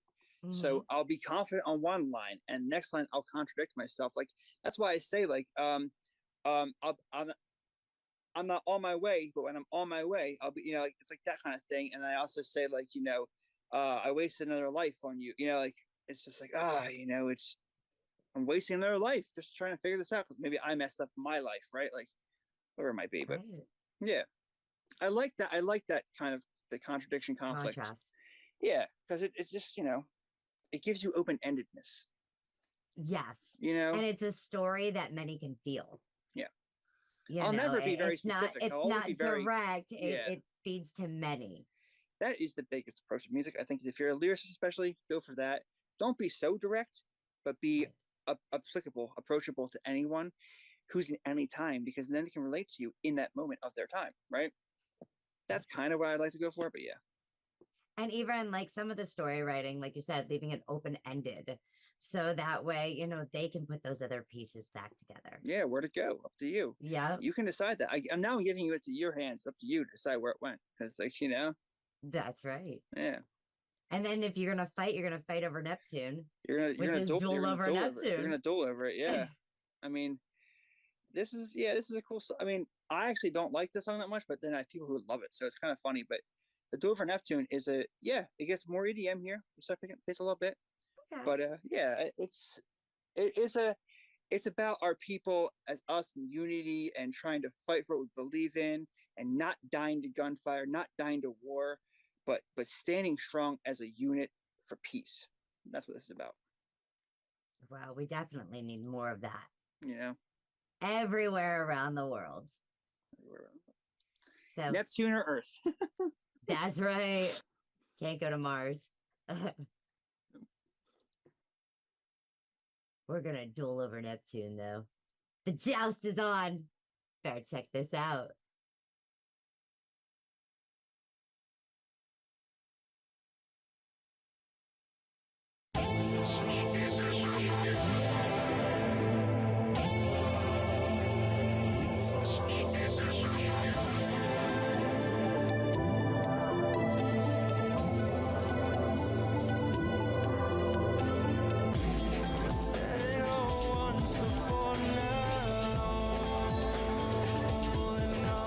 Mm-hmm. So I'll be confident on one line and next line I'll contradict myself. Like that's why I say like I'm not on my way, but when I'm on my way, I'll be, like it's like that kind of thing. And I also say like, I wasted another life on you, like it's just like I'm wasting another life just trying to figure this out because maybe I messed up my life, right? Like whatever it might be. But yeah, I like that. I like that kind of the contradiction conflict. Contrast. Yeah, because it's just, it gives you open-endedness. Yes. And it's a story that many can feel. Yeah. I'll never be very specific. It's not direct. It feeds to many. That is the biggest approach to music. I think if you're a lyricist, especially, go for that. Don't be so direct, but be applicable, approachable to anyone who's in any time, because then they can relate to you in that moment of their time, right? That's kind of what I'd like to go for, but yeah. And even like some of the story writing, like you said, leaving it open-ended. So that way, they can put those other pieces back together. Yeah, where to go? Up to you. Yeah. You can decide that. I'm now giving you it to your hands. Up to you to decide where it went. Because like, That's right. Yeah. And then if you're gonna fight over Neptune. You're gonna duel over Neptune. You're gonna duel over it, yeah. I mean, this is a cool song. I mean, I actually don't like this song that much, but then I have people who love it, so it's kind of funny. But the duel over Neptune is it gets more EDM here. We start picking pace a little bit. Okay. But it's about our people as us in unity and trying to fight for what we believe in and not dying to gunfire, not dying to war, but standing strong as a unit for peace. That's what this is about. Well, we definitely need more of that. Everywhere around the world. So Neptune or Earth. That's right. Can't go to Mars. We're gonna duel over Neptune though. The joust is on. Better check this out. Once before now, and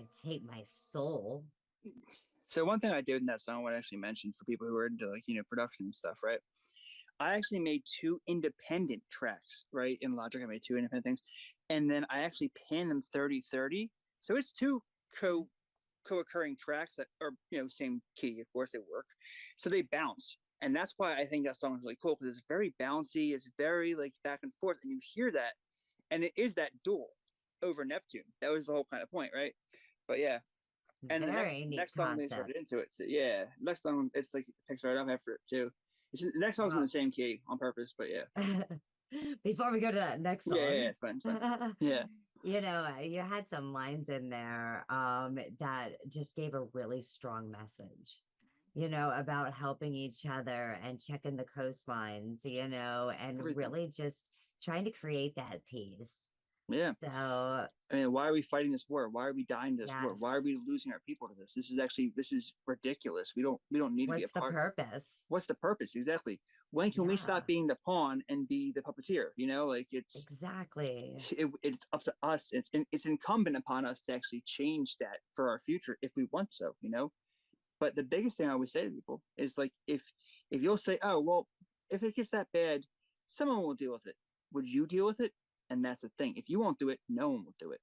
want to take my soul. So one thing I did in that song, I want to actually mention for people who are into like, production and stuff, right? I actually made 2 independent tracks, right? In Logic, I made 2 independent things. And then I actually panned them 30-30. So it's 2 co-occurring tracks that are, same key. Of course they work. So they bounce. And that's why I think that song is really cool, because it's very bouncy. It's very like back and forth. And you hear that. And it is that duel over Neptune. That was the whole kind of point, right? But yeah. And Very the neat next song they concept. started into it. So yeah. Next song, it's like it picks right up after it too. The next song's in the same key on purpose, but yeah. Before we go to that next song. Yeah, it's fine. Yeah. You had some lines in there that just gave a really strong message, about helping each other and checking the coastlines, and Everything. really just trying to create that peace. Yeah. So I mean, why are we fighting this war? Why are we dying this war? Yes. Why are we losing our people to this? This is ridiculous. We don't need to be a what's the part. purpose? What's the purpose? Exactly. When can we stop being the pawn and be the puppeteer? Like it's exactly. It's up to us. It's incumbent upon us to actually change that for our future if we want so. But the biggest thing I always say to people is like, if you'll say, oh well, if it gets that bad, someone will deal with it. Would you deal with it? And that's the thing. If you won't do it, no one will do it.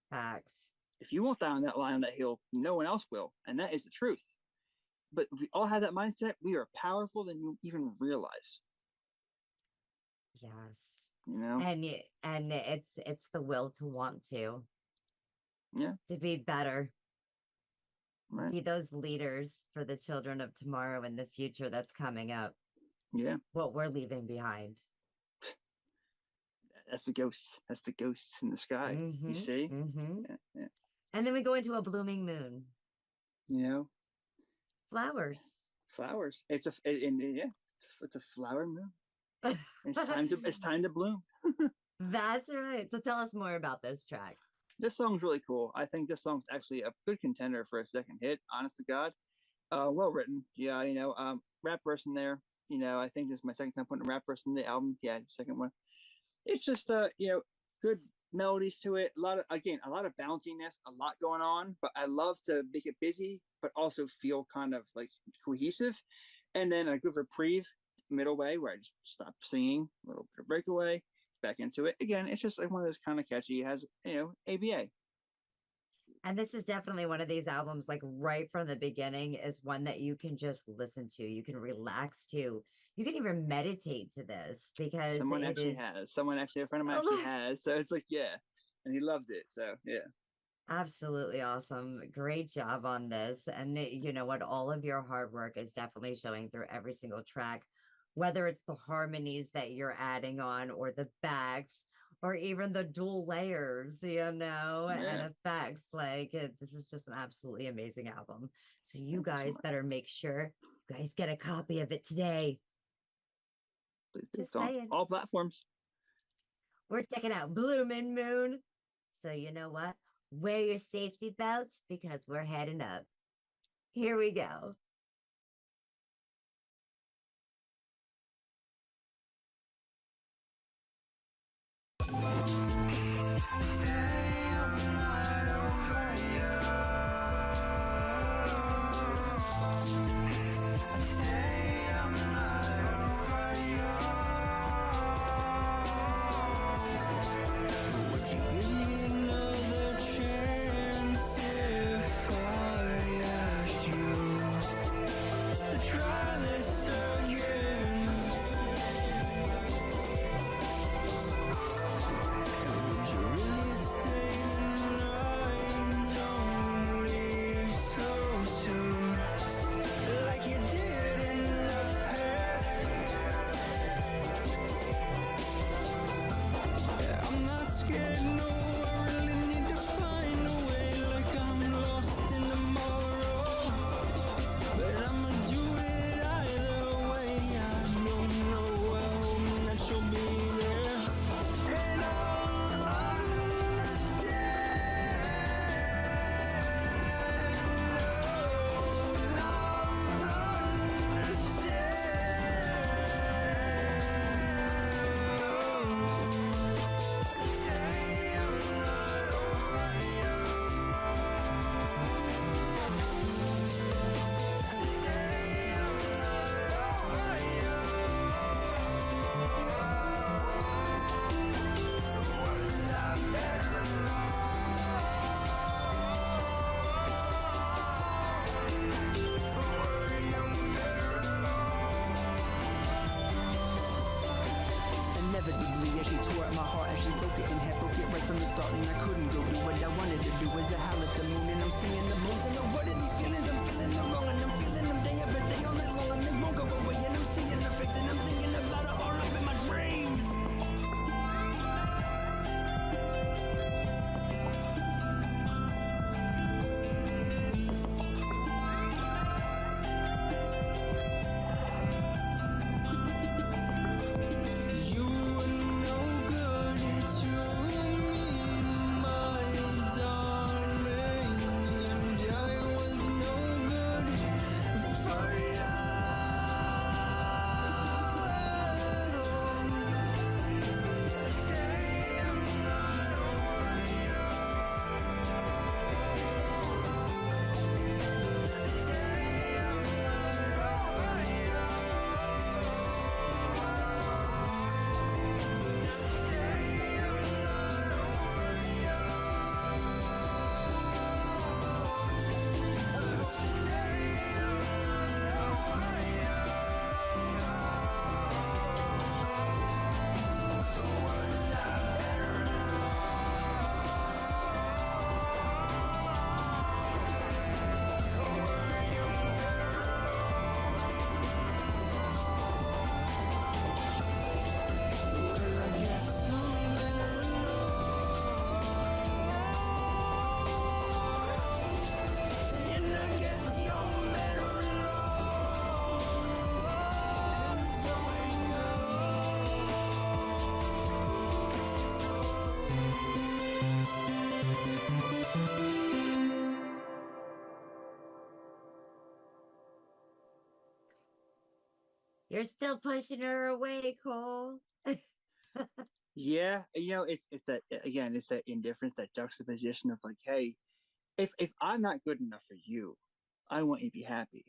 Facts. If you won't die on that line on that hill, no one else will. And that is the truth. But if we all have that mindset, we are powerful than you even realize. Yes. And it's the will to want to. Yeah. To be better. Right. Be those leaders for the children of tomorrow and the future that's coming up. Yeah. What we're leaving behind. That's the ghost. That's the ghosts in the sky. You see? Yeah. And then we go into a blooming moon. Flowers. It's a flower moon. It's time to bloom. That's right. So tell us more about this track. This song's really cool. I think this song's actually a good contender for a second hit. Honest to God, well written. Yeah, rap verse in there. I think this is my second time putting a rap verse in the album. Yeah, the second one. It's just good melodies to it. A lot of bounciness, a lot going on. But I love to make it busy, but also feel kind of like cohesive. And then a good reprieve middle way where I just stop singing, a little bit of breakaway, back into it again. It's just like one of those kind of catchy. It has ABA. And this is definitely one of these albums, like right from the beginning, is one that you can just listen to. You can relax to. You can even meditate to this because a friend of mine actually has. So it's like, yeah. And he loved it. So yeah. Absolutely awesome. Great job on this. And you know what? All of your hard work is definitely showing through every single track, whether it's the harmonies that you're adding on or the backs or even the dual layers, and effects. Like this is just an absolutely amazing album. So you guys better make sure you guys get a copy of it today. Just saying. All platforms. We're checking out Bloomin' Moon. So you know what? Wear your safety belts because we're heading up. Here we go. start and I couldn't go do what I wanted to do. As I howl at the moon and I'm singing the blues. And what are these feelings? I'm feeling the wrong and I'm feeling them day after day all night long. And they won't go away and I'm seeing the face and I'm thinking about it all up in my dreams. You're still pushing her away, Cole. Yeah, it's that again, it's that indifference, that juxtaposition of like, hey, if I'm not good enough for you, I want you to be happy.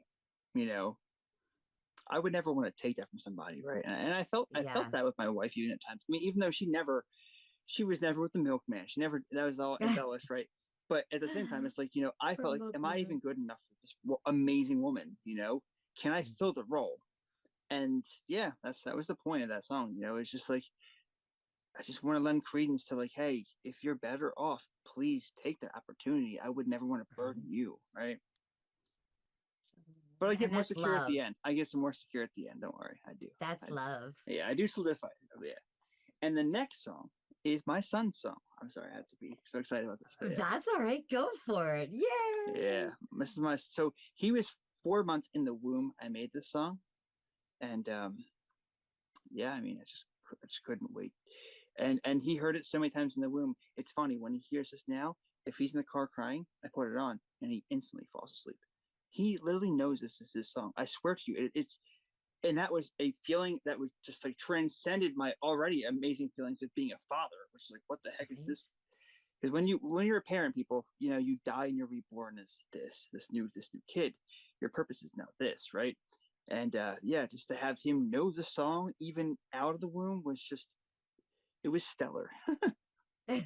I would never want to take that from somebody, right? And I felt that with my wife even at times. I mean, even though she was never with the milkman. She never, that was all embellished, right? But at the same time, it's like, I felt like, am I even good enough for this amazing woman? Can I fill the role? And yeah, that was the point of that song. It's just like, I just want to lend credence to like, hey, if you're better off, please take the opportunity. I would never want to burden you, right? But I get more secure at the end. I get some more secure at the end. Don't worry, I do. That's love. Yeah, I do solidify it. Yeah. And the next song is my son's song. I'm sorry, I have to be so excited about this. Yeah. That's all right. Go for it. Yay! Yeah, this is so he was 4 months in the womb. I made this song, and yeah, I mean, I just couldn't wait. And he heard it so many times in the womb. It's funny when he hears this now. If he's in the car crying, I put it on, and he instantly falls asleep. He literally knows this is his song. I swear to you, and that was a feeling that was just like transcended my already amazing feelings of being a father, which is like, what the heck is this? Because when you're a parent, people, you die and you're reborn as this new kid. Your purpose is now this, right? And yeah, just to have him know the song even out of the womb it was stellar. Like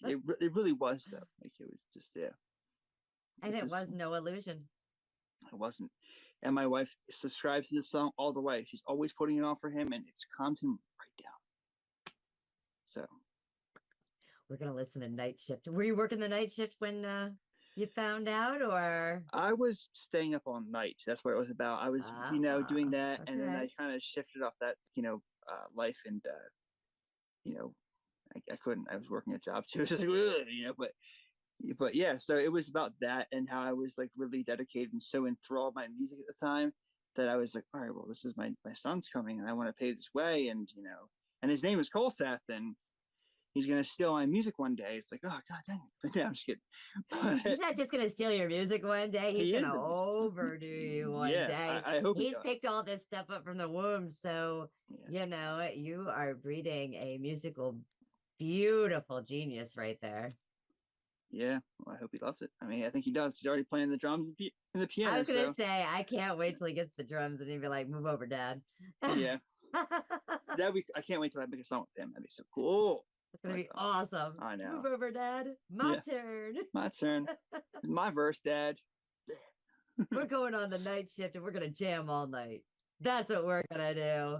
it really was though. Like it was just, yeah. And it was no illusion. It wasn't. And my wife subscribes to this song all the way. She's always putting it on for him, and it's calmed him right down. So we're gonna listen to Night Shift. Were you working the night shift when you found out, or? I was staying up all night. That's what it was about. I was, doing that, and then I kind of shifted off that, life, and I couldn't. I was working a job too. It was just like, but yeah, so it was about that and how I was like really dedicated and so enthralled by music at the time that I was like, all right, well, this is my son's coming and I want to pay this way, and and his name is ColSeth, and he's gonna steal my music one day. It's like, oh god dang it. No, I'm just kidding. But he's not just gonna steal your music one day, he's gonna overdo you one day. I hope he's picked all this stuff up from the womb, so you are breeding a musical beautiful genius right there. Yeah, well, I hope he loves it. I mean, I think he does. He's already playing the drums and the piano. I was gonna say, I can't wait till he gets the drums and he'd be like, "Move over, Dad." Yeah, I can't wait till I make a song with him. That'd be so cool. It's gonna be awesome. I know. Move over, Dad. My turn. My turn. My verse, Dad. We're going on the night shift and we're gonna jam all night. That's what we're gonna do.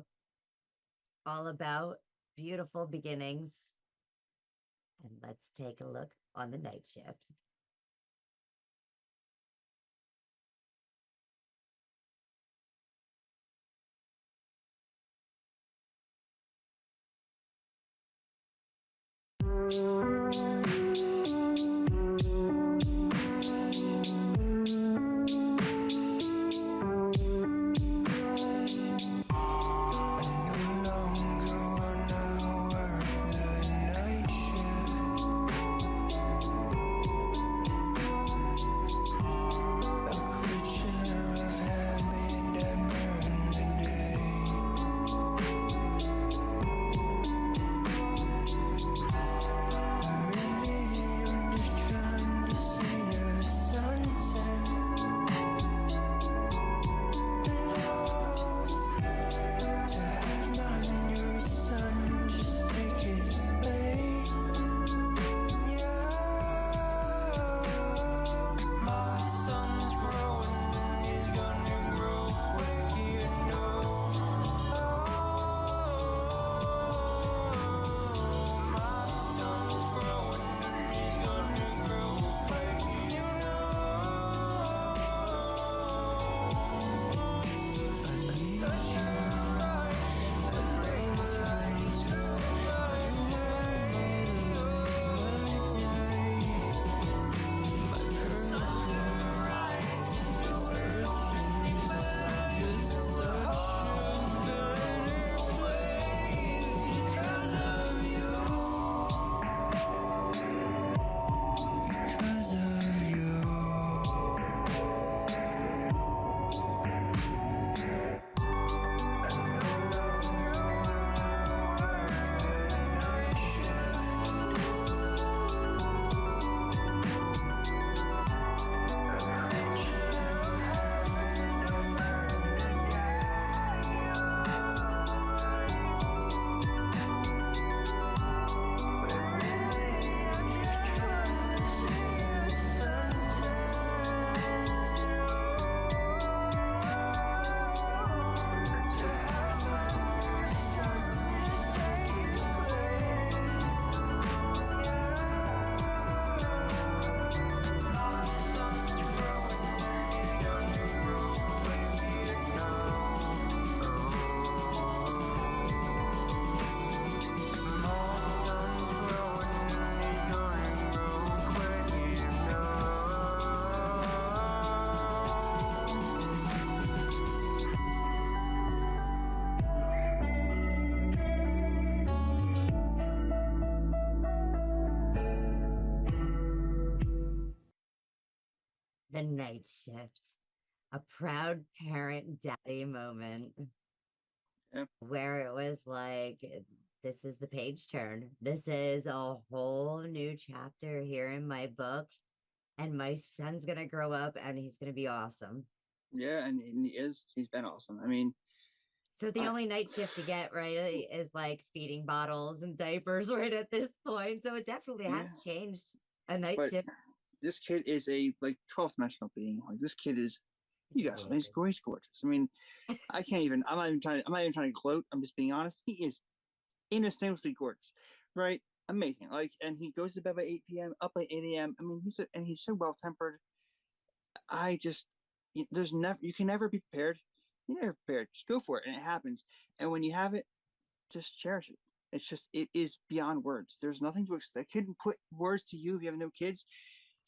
All about beautiful beginnings. And let's take a look on the night shift. The night shift, a proud parent daddy moment. Yeah. Where it was like, this is the page turn. This is a whole new chapter here in my book, and my son's gonna grow up and he's gonna be awesome. Yeah, and he is. He's been awesome. I mean, So the only night shift to get right is like feeding bottles and diapers right at this point. So it definitely has changed. A night but shift. this kid is a like 12th dimensional being. Like this kid is, you guys, he's gorgeous. I mean, I can't even. I'm not even trying to gloat. I'm just being honest. He is inestimably gorgeous, right? Amazing. Like, and he goes to bed by 8 p.m. up by 8 a.m. I mean, he's so well tempered. There's never, you can never be prepared. You're never prepared. Just go for it, and it happens. And when you have it, just cherish it. It's just, it is beyond words. There's nothing to explain. I couldn't put words to you if you have no kids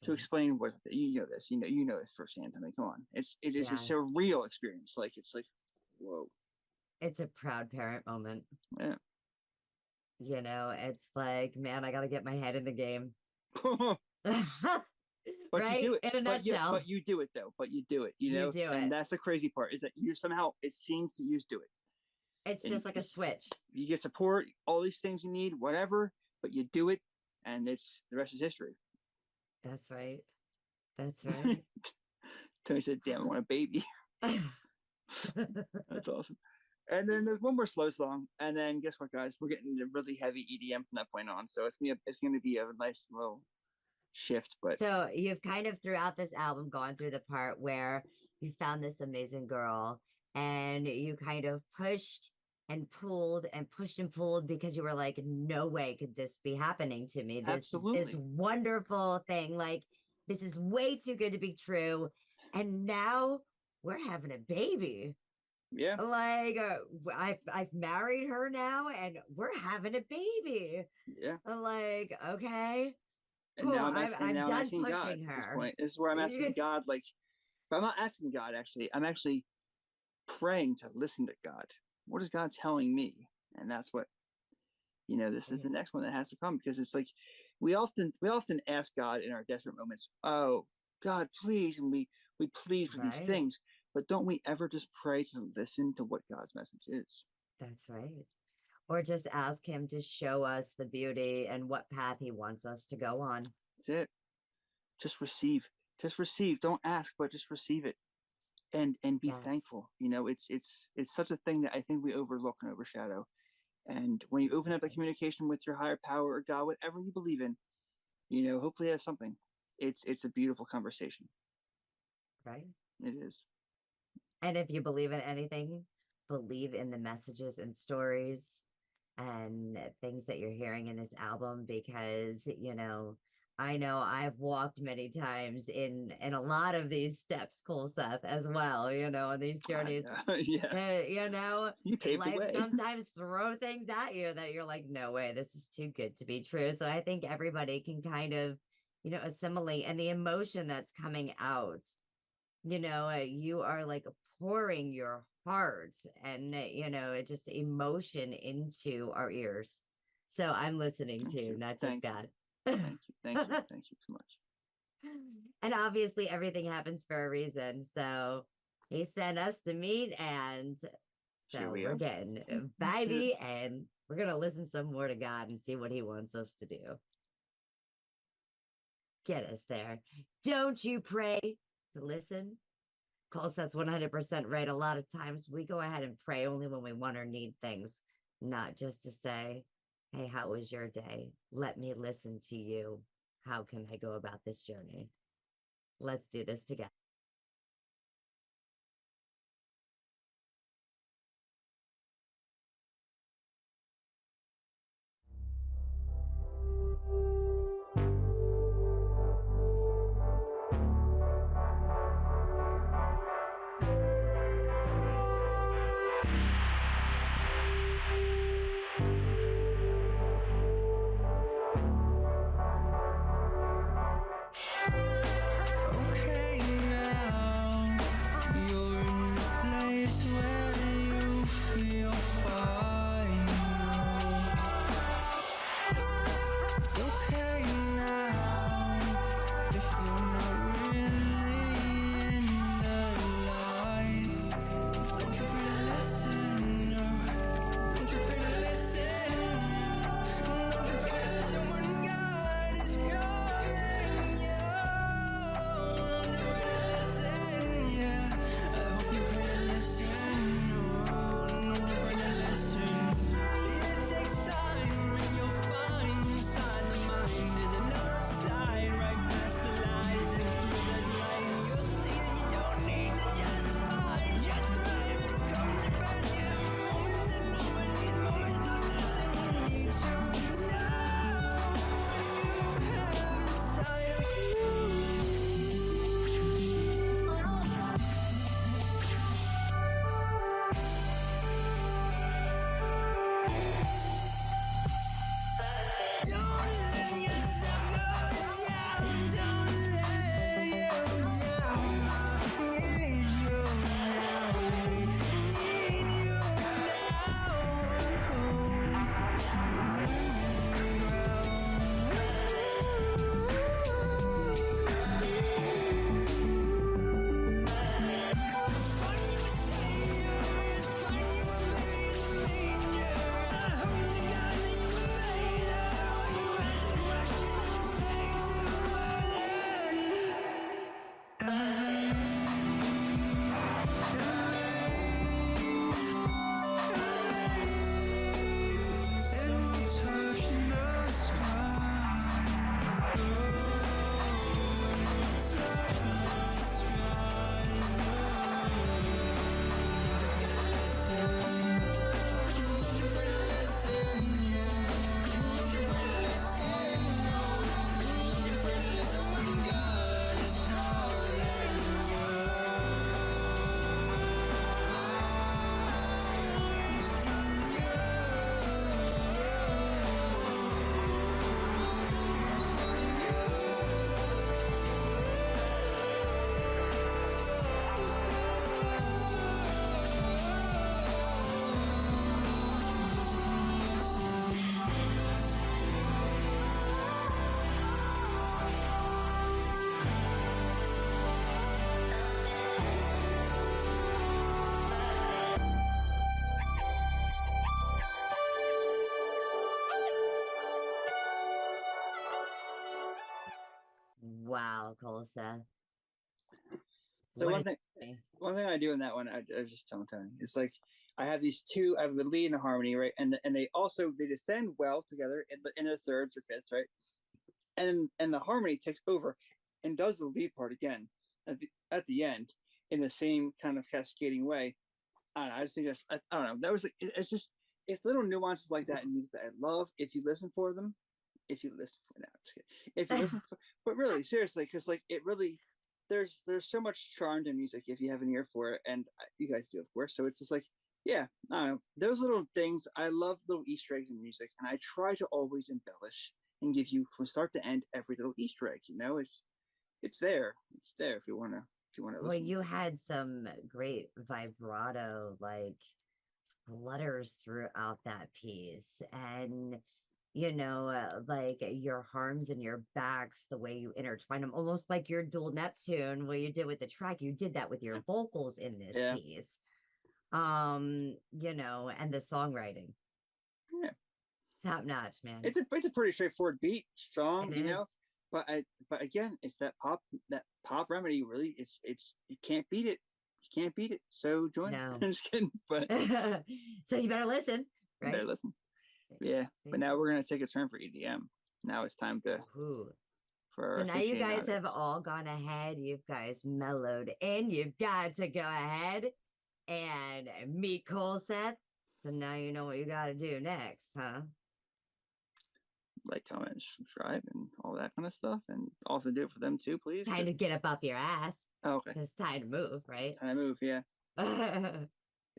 to explain what you know this. You know this firsthand. I mean, come on. It is a surreal experience. Like, it's like, whoa. It's a proud parent moment. Yeah. You know, it's like, man, I got to get my head in the game. But right? you do it In a nutshell. but you do it though. But you do it, you know. And that's the crazy part, is that you somehow, it seems that you just do it. It's just like a switch. You get support, all these things you need, whatever, but you do it, and it's the rest is history. That's right. That's right. Tony said, "Damn, I want a baby." That's awesome. And then there's one more slow song, and then guess what, guys? We're getting a really heavy EDM from that point on. So it's gonna be a nice little shift. But so you've kind of throughout this album gone through the part where you found this amazing girl and you kind of pushed and pulled and pushed and pulled because you were like, no way could this be happening to me. This wonderful thing. Like, this is way too good to be true. And now we're having a baby. Yeah. Like, I've married her now and we're having a baby. Yeah. Like, okay. And cool. now I'm asking God pushing at this her. point. This is where I'm asking God, like, but I'm not asking God, actually. I'm actually praying to listen to God. What is God telling me? And that's what, this is the next one that has to come, because it's like we often ask God in our desperate moments, oh, God, please, and we plead for these things, but don't we ever just pray to listen to what God's message is? That's right. Or just ask him to show us the beauty and what path he wants us to go on. That's it. Just receive. Just receive. Don't ask, but just receive it. And be thankful. It's such a thing that I think we overlook and overshadow. And when you open up the communication with your higher power or God, whatever you believe in, hopefully you have something. It's a beautiful conversation. Right. It is. And if you believe in anything, believe in the messages and stories and things that you're hearing in this album, because I know I've walked many times in a lot of these steps, ColSeth, as well, in these journeys. Yeah. You paved the way. Sometimes throw things at you that you're like, no way, this is too good to be true. So I think everybody can kind of, assimilate, and the emotion that's coming out, you are like pouring your heart and, just emotion into our ears. So I'm listening to, not just God. Thank you so much. And obviously everything happens for a reason. So he sent us to meet, and so we're getting vibey, and we're gonna listen some more to God and see what he wants us to do. Get us there. Don't you pray to listen? ColSeth's 100% right. A lot of times we go ahead and pray only when we want or need things, not just to say, hey, how was your day? Let me listen to you. How can I go about this journey? Let's do this together. Listen Wow, ColSeth. So one thing I do in that one, I was just telling Tony, it's like I have these two, I have a lead and a harmony, right? And they descend well together in their thirds or fifths, right? And the harmony takes over and does the lead part again at the end in the same kind of cascading way. I don't know, I just think I don't know. That was it's little nuances like that in music that I love. If you listen for them, if you listen for, but really seriously, because like it really. There's so much charm to music if you have an ear for it, and you guys do, of course. So it's just like, yeah, I don't know. Those little things, I love little Easter eggs in music, and I try to always embellish and give you from start to end every little Easter egg. You know, it's there. It's there if you wanna listen. Well, you had some great vibrato like flutters throughout that piece, and like your harms and your backs, the way you intertwine them, almost like your dual Neptune, what you did with the track, you did that with your vocals in this piece. And the songwriting. Yeah. Top notch, man. It's a pretty straightforward beat, strong, but again, it's that pop remedy, really. It's you can't beat it. You can't beat it. So join it. I'm just kidding. But so you better listen, right? Better listen. Yeah, but now we're gonna take a turn for EDM. Now it's time to. So now you guys have all gone ahead. You guys mellowed in. You've got to go ahead and meet ColSeth. So now you know what you got to do next, huh? Like, comment, and subscribe, and all that kind of stuff, and also do it for them too, please. Time to get up off your ass. Oh, okay. It's time to move, right? Time to move, yeah.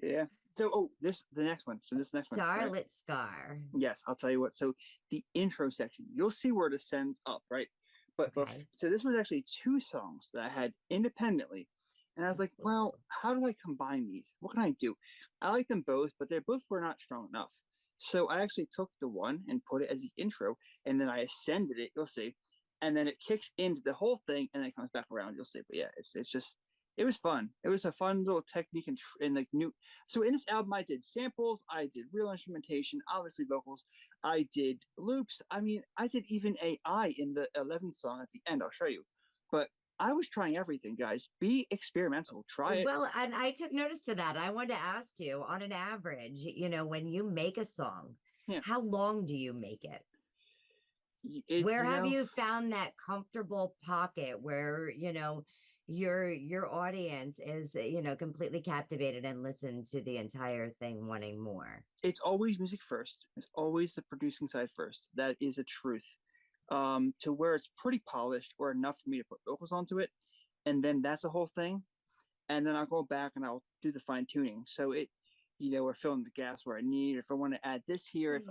Yeah. So, the next one. So this next one. Starlit right? Scar. Yes, I'll tell you what. So the intro section, you'll see where it ascends up, right? But so this was actually two songs that I had independently. And I was like, well, how do I combine these? What can I do? I like them both, but they both were not strong enough. So I actually took the one and put it as the intro, and then I ascended it, you'll see. And then it kicks into the whole thing, and then it comes back around, you'll see. But yeah, it's just, it was fun. It was a fun little technique and like new. So in this album, I did samples, I did real instrumentation, obviously vocals, I did loops. I mean, I did even AI in the 11th song at the end. I'll show you. But I was trying everything, guys. Be experimental. Try it. Well, and I took notice to that. I wanted to ask you, on an average, when you make a song, how long do you make it? Where have you found that comfortable pocket where your audience is completely captivated and listen to the entire thing wanting more? It's always music first. It's always the producing side first. That is a truth. To where it's pretty polished or enough for me to put vocals onto it, and then that's the whole thing. And then I'll go back and I'll do the fine tuning. So it, or fill in the gaps where I need, if I want to add this here, if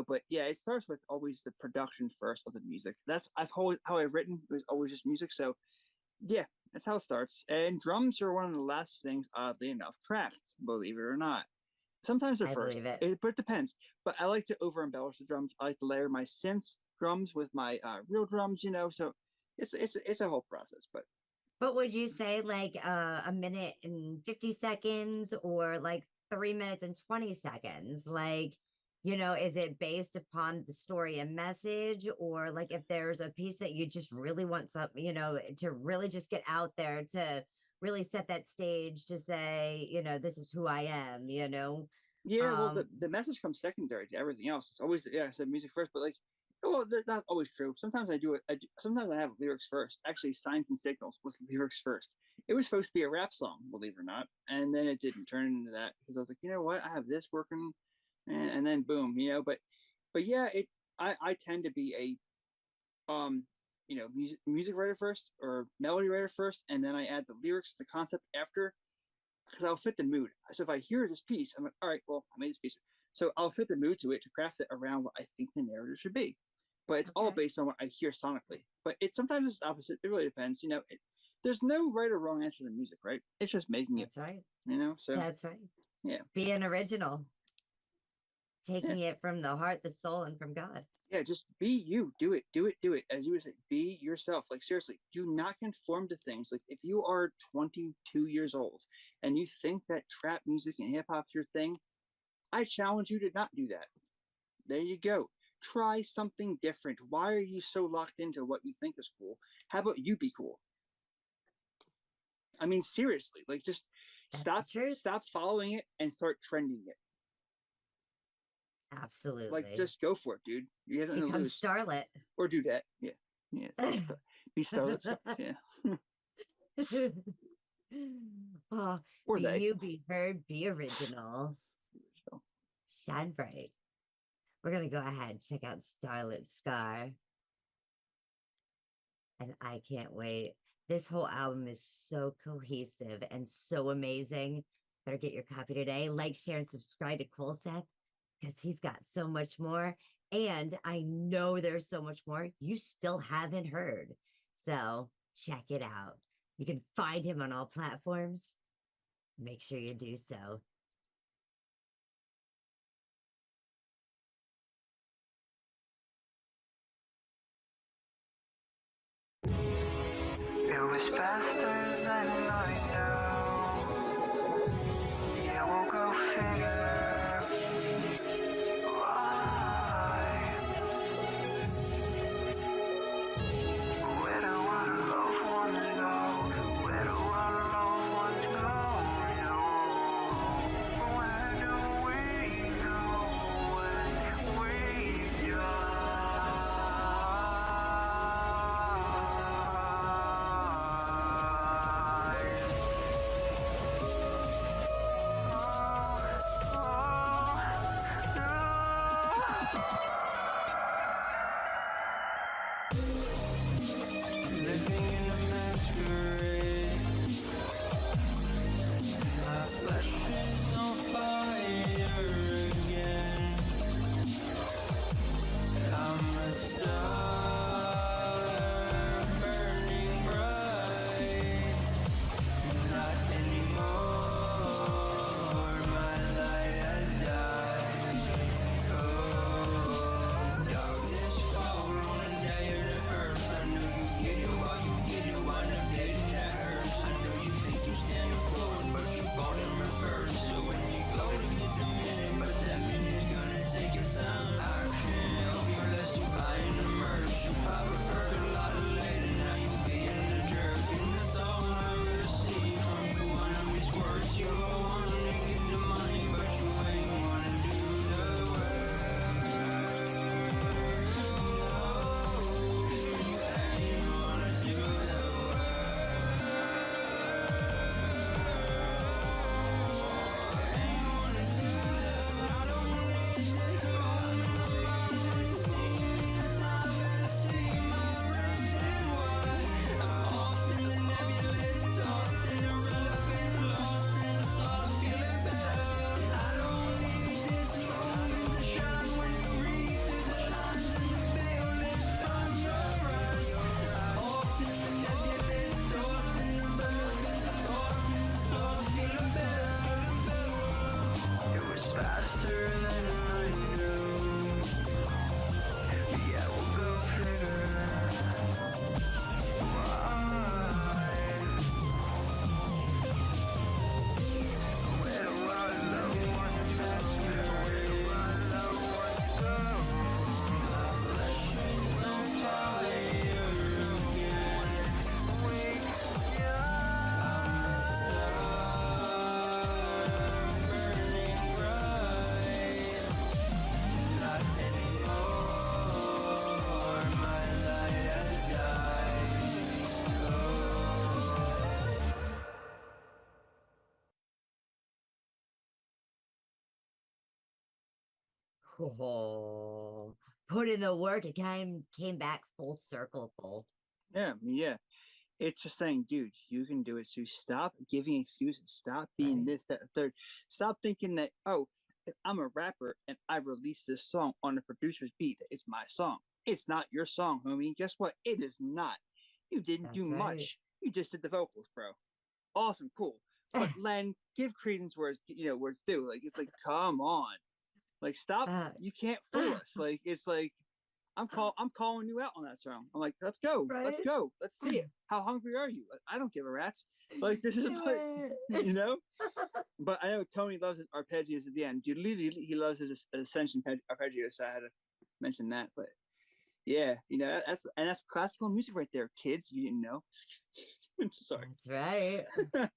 but yeah, it starts with always the production first of the music. That's how I've written. It was always just music. So yeah, that's how it starts. And drums are one of the last things, oddly enough, tracked, believe it or not. Sometimes they're first, but it depends. But I like to over embellish the drums. I like to layer my synths drums with my real drums, so it's a whole process. But would you say like a minute and 50 seconds or like 3 minutes and 20 seconds? Like, is it based upon the story and message, or like if there's a piece that you just really want something, to really just get out there, to really set that stage, to say, this is who I am, Yeah, well, the message comes secondary to everything else. It's always, I said music first, but like, well, that's not always true. Sometimes I do it. Sometimes I have lyrics first. Actually, Signs and Signals was lyrics first. It was supposed to be a rap song, believe it or not, and then it didn't turn into that because I was like, you know what, I have this working, and then boom, But yeah, I tend to be a music writer first or melody writer first, and then I add the lyrics, the concept after, because I'll fit the mood. So if I hear this piece, I'm like, all right, well, I made this piece, so I'll fit the mood to it to craft it around what I think the narrative should be. But it's all based on what I hear sonically. But sometimes it's opposite. It really depends. There's no right or wrong answer to music, right? It's just making it. That's right. So that's right. Yeah. Be an original. Taking it from the heart, the soul, and from God. Yeah, just be you. Do it. As you would say, be yourself. Like, seriously, do not conform to things. Like, if you are 22 years old and you think that trap music and hip hop is your thing, I challenge you to not do that. There you go. try something different. Why are you so locked into what you think is cool? How about you be cool? I mean, seriously, like just stop following it and start trending it. Absolutely. Like, just go for it, dude. You have nothing to Become lose. starlet. Or do that. Yeah. Yeah. Be starlets. Yeah. Oh, Or be they. you, be heard, be original. Shine bright. We're gonna go ahead and check out Starlit Scar. And I can't wait. This whole album is so cohesive and so amazing. Better get your copy today. Like, share, and subscribe to ColSeth because he's got so much more. And I know there's so much more you still haven't heard. So check it out. You can find him on all platforms. Make sure you do so. It was faster than I knew. Yeah, we'll go figure why. Where do our loved ones go? Where do our loved ones go? Where do we go when we living in a masquerade. My flesh is on fire again. I'm a star burning bright. Not anymore, my light has died. Oh, darkness fall on the day of the earth. I know you get it while you get it, wind up dead and that hurts. I know you think you standing forward, but you fall in reverse. So when you go to get the minute, but that minute's gonna take your time. I can't help you unless you fly in the merch. You pop a perk a lot of later, now you being the jerk. And that's all I ever see from you when I'm these words. You all wanna get the money, but you ain't wanna do the work. You ain't wanna do the It was faster than I knew. Yeah, we'll go figure why. Where do our loved ones masquerade? Where do our loved ones go? My flesh is on fire again. Oh, put in the work. It came back full circle, Cole. Yeah, yeah. It's just saying, dude, you can do it. So stop giving excuses. Stop being this, that, third. Stop thinking that, oh, if I'm a rapper and I release this song on a producer's beat, that it's my song. It's not your song, homie. Guess what? It is not. You didn't do much. You just did the vocals, bro. Awesome, cool. But Len, give credence where it's due. Like, it's like, come on. Like, stop. You can't fool us. Like, it's like, I'm calling you out on that song. I'm like, let's go. Let's go. Let's see it. How hungry are you? I don't give a rat's. Like, this is But I know Tony loves his arpeggios at the end. He loves his ascension arpeggios. So I had to mention that, but yeah, that's classical music right there, kids. You didn't know. Sorry. That's right.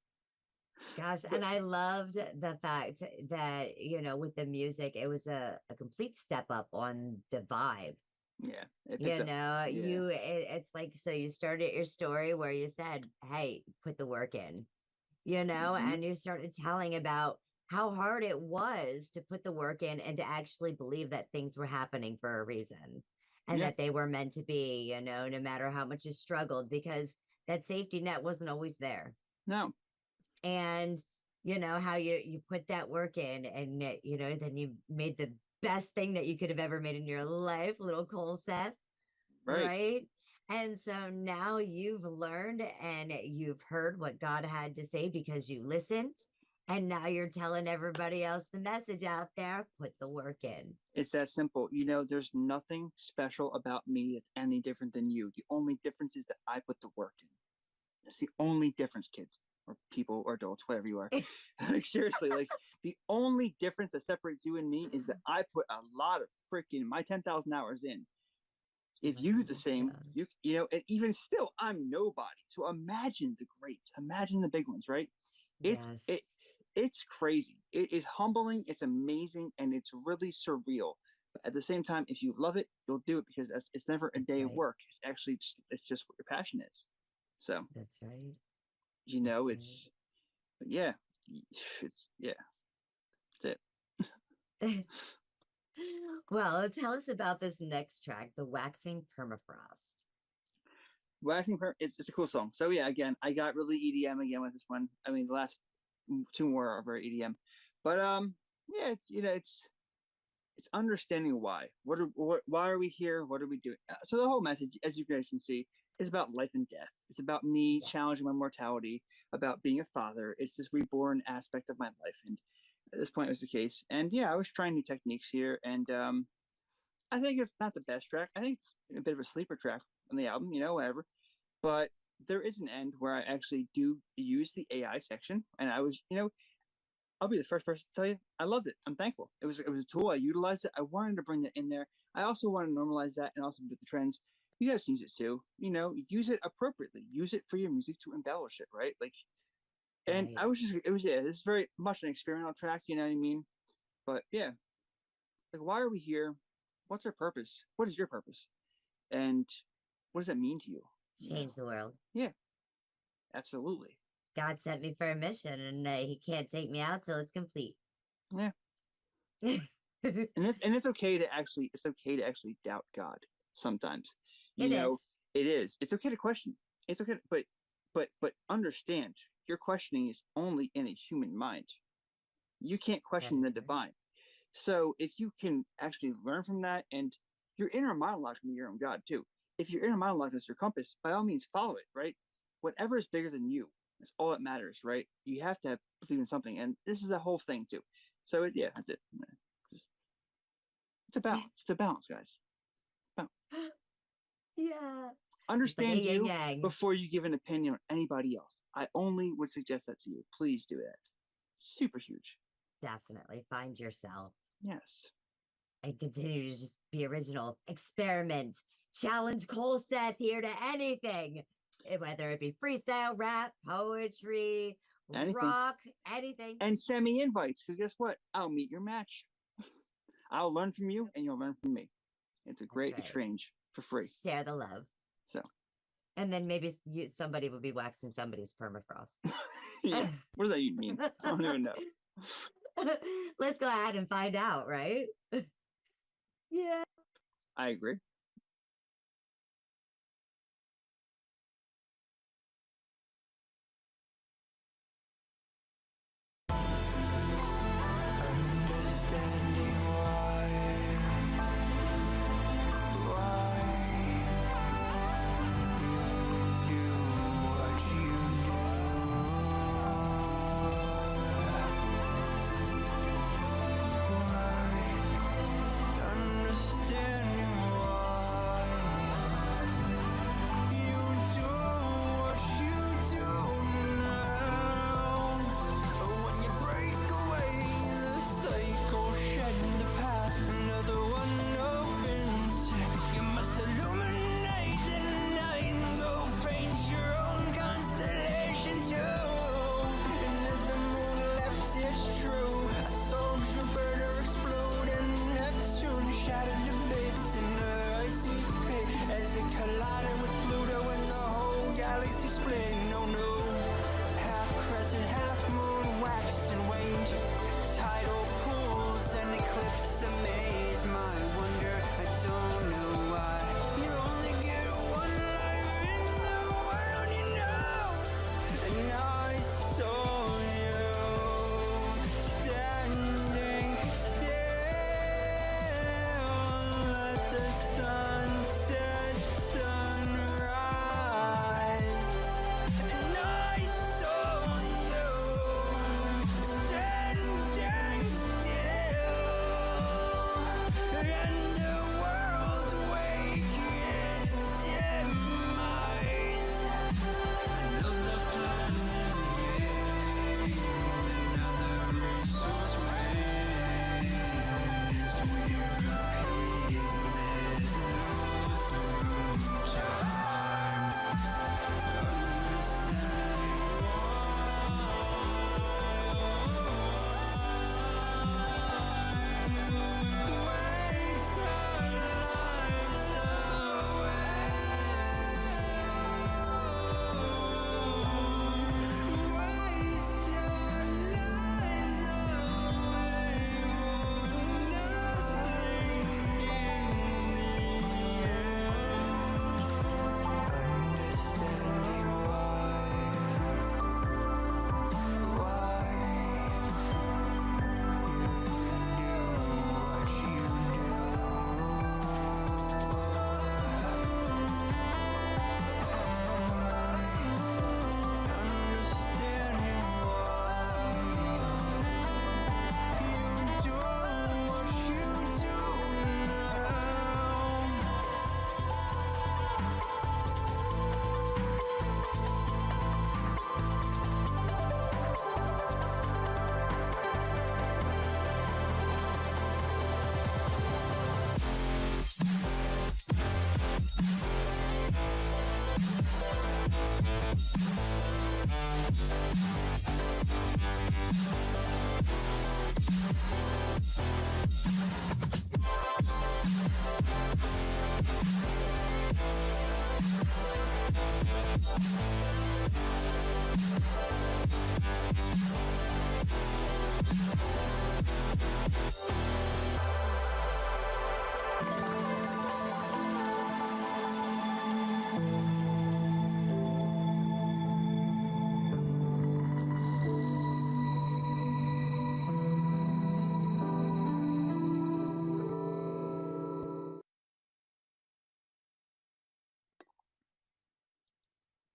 Gosh, and I loved the fact that, with the music, it was a complete step up on the vibe. Yeah. It's like, so you started your story where you said, hey, put the work in, and you started telling about how hard it was to put the work in and to actually believe that things were happening for a reason and that they were meant to be, no matter how much you struggled, because that safety net wasn't always there. No. And how you put that work in, and then you made the best thing that you could have ever made in your life, little ColSeth, right? And so now you've learned and you've heard what God had to say because you listened, and now you're telling everybody else the message out there: put the work in. It's that simple. There's nothing special about me that's any different than you. The only difference is that I put the work in. That's the only difference, kids. Or people or adults, whatever you are. Like, seriously, like, the only difference that separates you and me is that I put a lot of freaking my 10,000 hours in. If you do the same, and even still, I'm nobody. So imagine the greats, imagine the big ones, right? It's crazy. It is humbling. It's amazing, and it's really surreal. But at the same time, if you love it, you'll do it, because it's never a day of work. It's actually just what your passion is. So that's right. That's it. Well, tell us about this next track, the Waxing Permafrost. It's a cool song. So yeah, again, I got really EDM again with this one. I mean, the last two more are very EDM, but it's understanding why. Why are we here? What are we doing? So the whole message, as you guys can see, is about life and death. It's about me challenging my mortality, about being a father. It's this reborn aspect of my life. And at this point, it was the case. And yeah, I was trying new techniques here. And I think it's not the best track. I think it's a bit of a sleeper track on the album, whatever. But there is an end where I actually do use the AI section. And I was, I'll be the first person to tell you, I loved it. I'm thankful. It was a tool. I utilized it. I wanted to bring that in there. I also want to normalize that and also do the trends. You guys use it too, use it appropriately, use it for your music to embellish it, right? Like, and this is very much an experimental track, you know what I mean? But yeah, like, why are we here? What's our purpose? What is your purpose? And what does that mean to you? Change the world. Yeah, absolutely. God sent me for a mission, and he can't take me out till it's complete. Yeah. and it's okay to actually doubt God sometimes. It is. It's okay to question. It's okay, but understand, your questioning is only in a human mind. You can't question the divine. So if you can actually learn from that, and your inner monologue can be your own God too. If your inner monologue is your compass, by all means follow it, right? Whatever is bigger than you, that's all that matters, right? You have to believe in something, and this is the whole thing too. So that's it. It's a balance. It's a balance, guys. Yeah. Understand you before you give an opinion on anybody else. I only would suggest that to you. Please do that. It's super huge. Definitely find yourself. Yes. And continue to just be original. Experiment. Challenge ColSeth here to anything. Whether it be freestyle, rap, poetry, rock, anything. And send me invites, because guess what? I'll meet your match. I'll learn from you, and you'll learn from me. It's a great exchange for free. Share the love. So. And then maybe somebody will be waxing somebody's permafrost. Yeah. What does that even mean? I don't even know. Let's go ahead and find out, right? Yeah. I agree. Understanding why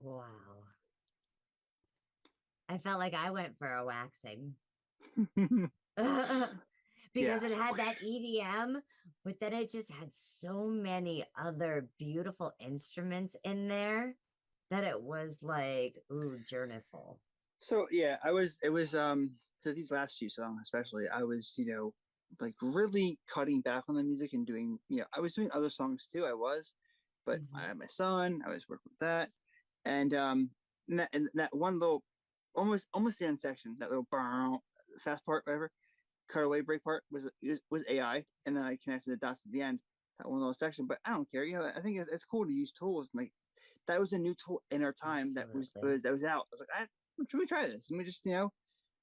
Wow. I felt like I went for a waxing. Because Yeah. it had that EDM, but then it just had so many other beautiful instruments in there that it was like, ooh, journeyful. So yeah, it was so these last few songs especially, I was, like really cutting back on the music and doing, I was doing other songs too, but I had my son, I was working with that. And and that one little almost the end section, that little fast part, whatever, cutaway break part was AI, and then I connected the dots at the end, that one little section. But I don't care, I think it's cool to use tools, and like that was a new tool in our time that was Absolutely. that was out. I was like, should we try this? Let me just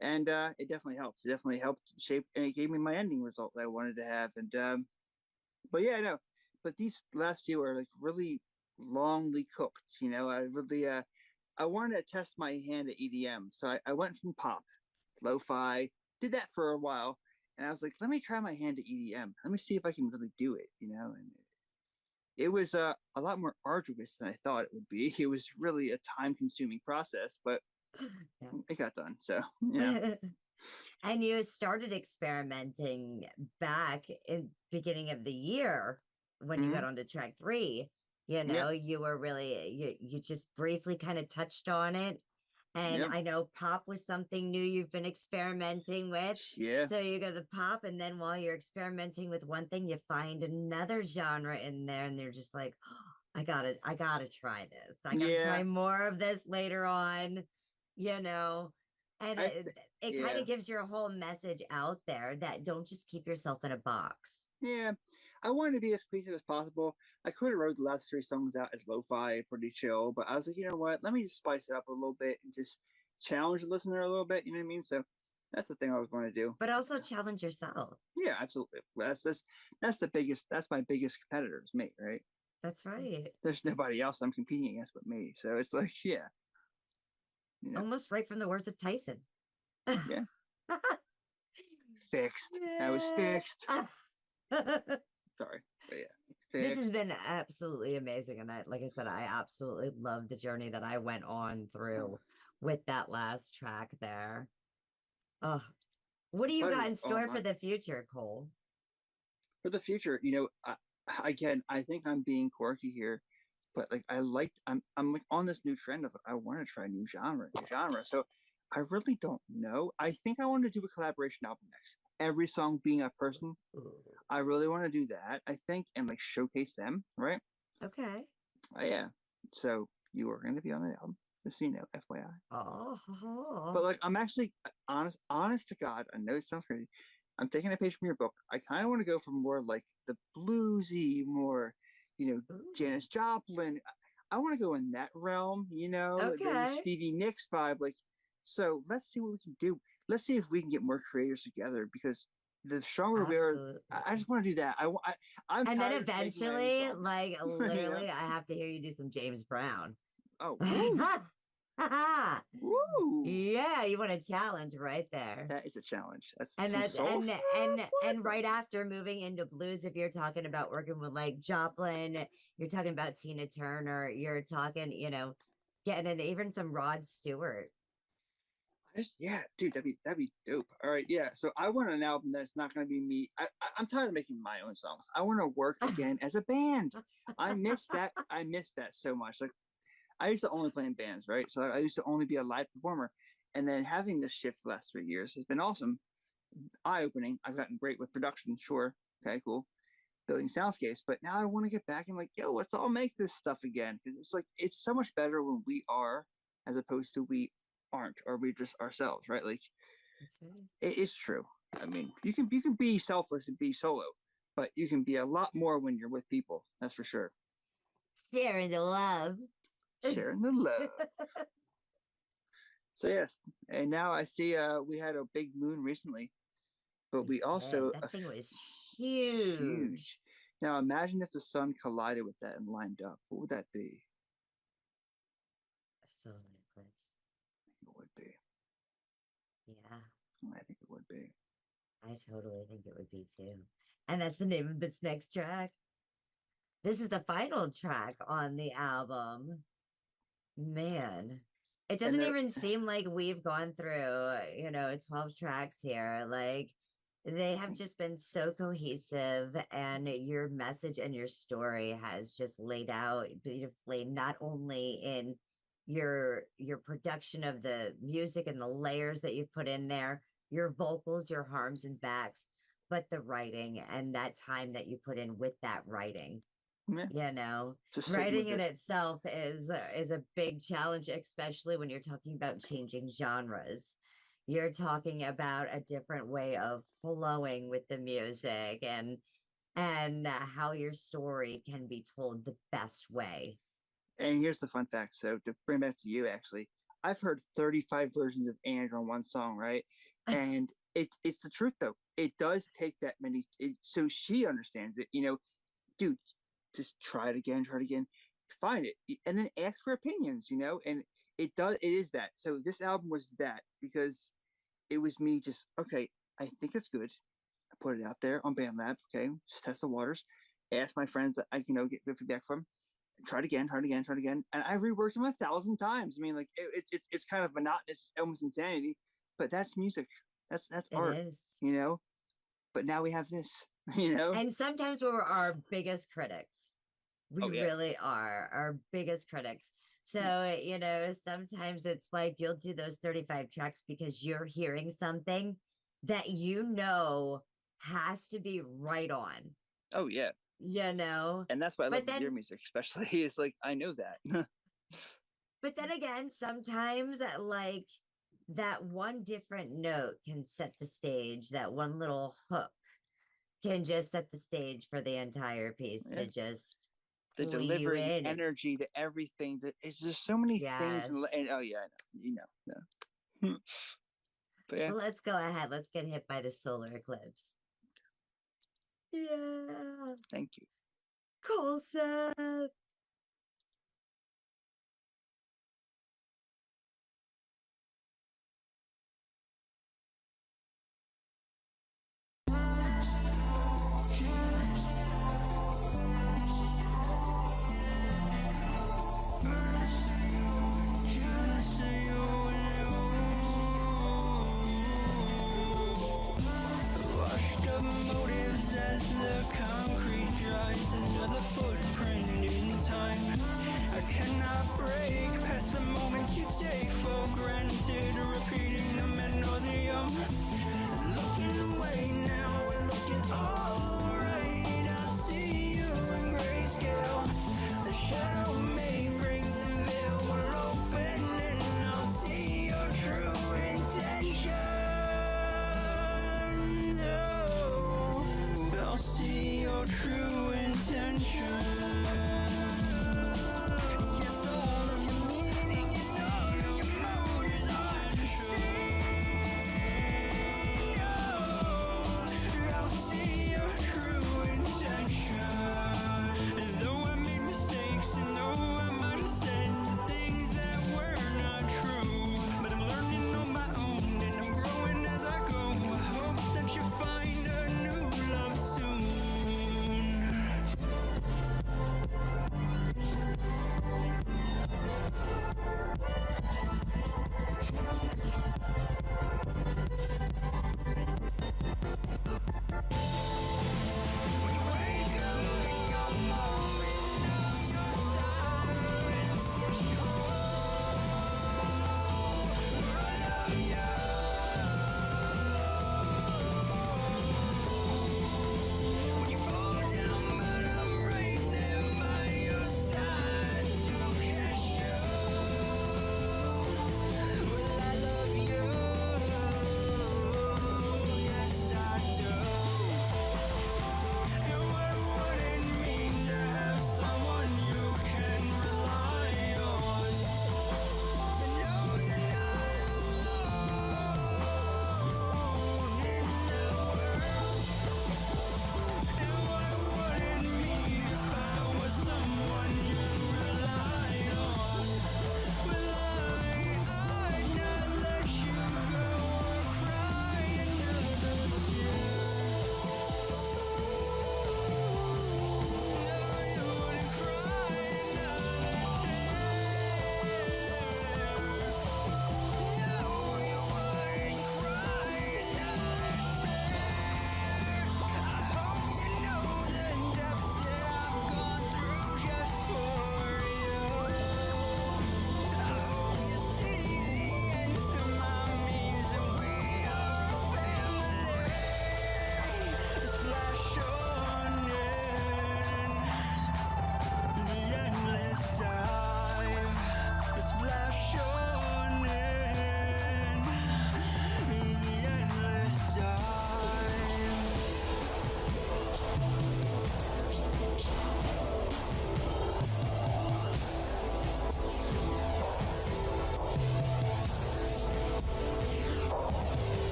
and it definitely helps. It definitely helped shape, and it gave me my ending result that I wanted to have. And but yeah, I know. But these last few are like really longly cooked. I wanted to test my hand at EDM, so I went from pop, lo-fi, did that for a while, and I was like, let me try my hand at EDM. Let me see if I can really do it. And it was a lot more arduous than I thought it would be. It was really a time-consuming process, but Yeah. it got done. So And you started experimenting back in beginning of the year when you got onto track 3. Yep. You were really you just briefly kind of touched on it. And Yep. I know pop was something new you've been experimenting with. Yeah. So you go to pop, and then while you're experimenting with one thing, you find another genre in there, and they're just like, oh, I gotta try this. I gotta try Yeah. more of this later on, you know. And it kind Yeah. of gives your whole message out there that don't just keep yourself in a box. Yeah, I wanted to be as creative as possible. I could have wrote the last 3 songs out as lo-fi, pretty chill, but I was like, you know what? Let me just spice it up a little bit and just challenge the listener a little bit. You know what I mean? So that's the thing I was going to do. But also challenge yourself. Yeah, absolutely. That's the biggest. That's my biggest competitor is me, right? That's right. There's nobody else I'm competing against but me. So it's like, yeah, Almost right from the words of Tyson. yeah, fixed. I was fixed. Sorry, but yeah, This has fixed. been absolutely amazing. And like I said, I absolutely love the journey that I went on through with that last track there. Oh, what do you got Pleasure. in Oh store for my. the future, Cole? For the future, again, I think I'm being quirky here, but like I'm like on this new trend of I want to try new genre. So I really don't know. I think I want to do a collaboration album next. Every song being a person. I really want to do that, I think, and like showcase them, right? Okay. Yeah. So you are going to be on the album, just so you know, FYI. Oh. But like, I'm actually honest to God. I know it sounds crazy. I'm taking a page from your book. I kind of want to go for more like the bluesy, more, Janis Joplin. I want to go in that realm, the Okay. Stevie Nicks vibe. Like, so let's see what we can do. Let's see if we can get more creators together because the stronger we are, Absolutely. I just want to do that. I'm And then tired of making my own eventually, songs. like literally, I have to hear you do some James Brown. Oh, woo, woo. Yeah, you want a challenge right there. That is a challenge. That's And some that's soul stuff. and right after moving into blues, if you're talking about working with like Joplin, you're talking about Tina Turner, you're talking, getting in even some Rod Stewart. Yeah, dude, that'd be dope. All right, yeah. So I want an album that's not going to be me. I'm tired of making my own songs. I want to work again as a band. I miss that. I miss that so much. Like I used to only play in bands, right? So I used to only be a live performer, and then having this shift the last 3 years has been awesome, eye opening. I've gotten great with production, sure, okay, cool, building soundscapes. But now I want to get back and like, yo, let's all make this stuff again because it's like it's so much better when we are as opposed to we aren't or we just ourselves, right? Like That's right. it's true. I mean, you can be selfless and be solo, but you can be a lot more when you're with people. That's for sure. Sharing the love. Sharing the love. So yes, and now I see we had a big moon recently, but we also that thing was huge. Now imagine if the sun collided with that and lined up. What would that be? A solar eclipse. I think it would be. Yeah. I think it would be. I totally think it would be too. And that's the name of this next track. This is the final track on the album. Man, it doesn't the- even seem like we've gone through, 12 tracks here. Like they have just been so cohesive, and your message and your story has just laid out beautifully, not only in your production of the music and the layers that you put in there, your vocals, your harms and backs, but the writing and that time that you put in with that writing. Yeah. Just sitting Writing with in it. itself is a big challenge, especially when you're talking about changing genres. You're talking about a different way of flowing with the music, and how your story can be told the best way. And here's the fun fact. So to bring back to you, actually, I've heard 35 versions of Andrew on one song, right? And it's the truth though. It does take that many. So she understands it. Dude, just try it again, find it, and then ask for opinions. And it is that. So this album was that, because it was me just, okay, I think it's good. I put it out there on BandLab. Okay, just test the waters. Ask my friends that I get good feedback from. Try it again, and I reworked them 1,000 times. I mean, like it's kind of monotonous, it's almost insanity, but that's music. That's art. It is. But now we have this. And sometimes we're our biggest critics. We Oh, yeah. really are our biggest critics. So, sometimes it's like you'll do those 35 tracks because you're hearing something that has to be right on. Oh yeah. And that's why I love your music, especially. It's like I know that. But then again, sometimes like that one different note can set the stage, that one little hook can just set the stage for the entire piece to just the pull you delivery, the in. energy, the everything. That it's just so many things. And oh yeah, I know. But yeah. Well, let's go ahead. Let's get hit by the solar eclipse. Yeah. Thank you. ColSeth. As the concrete dries into the footprint in time, I cannot break past the moment you take for granted, repeating the menodium. Looking away now and looking alright, I see you in grayscale. The shadow may break, the veil will open, and I'll see your true intention. I'll see your true intention. Yes, all of your meaning and all of your motives are true.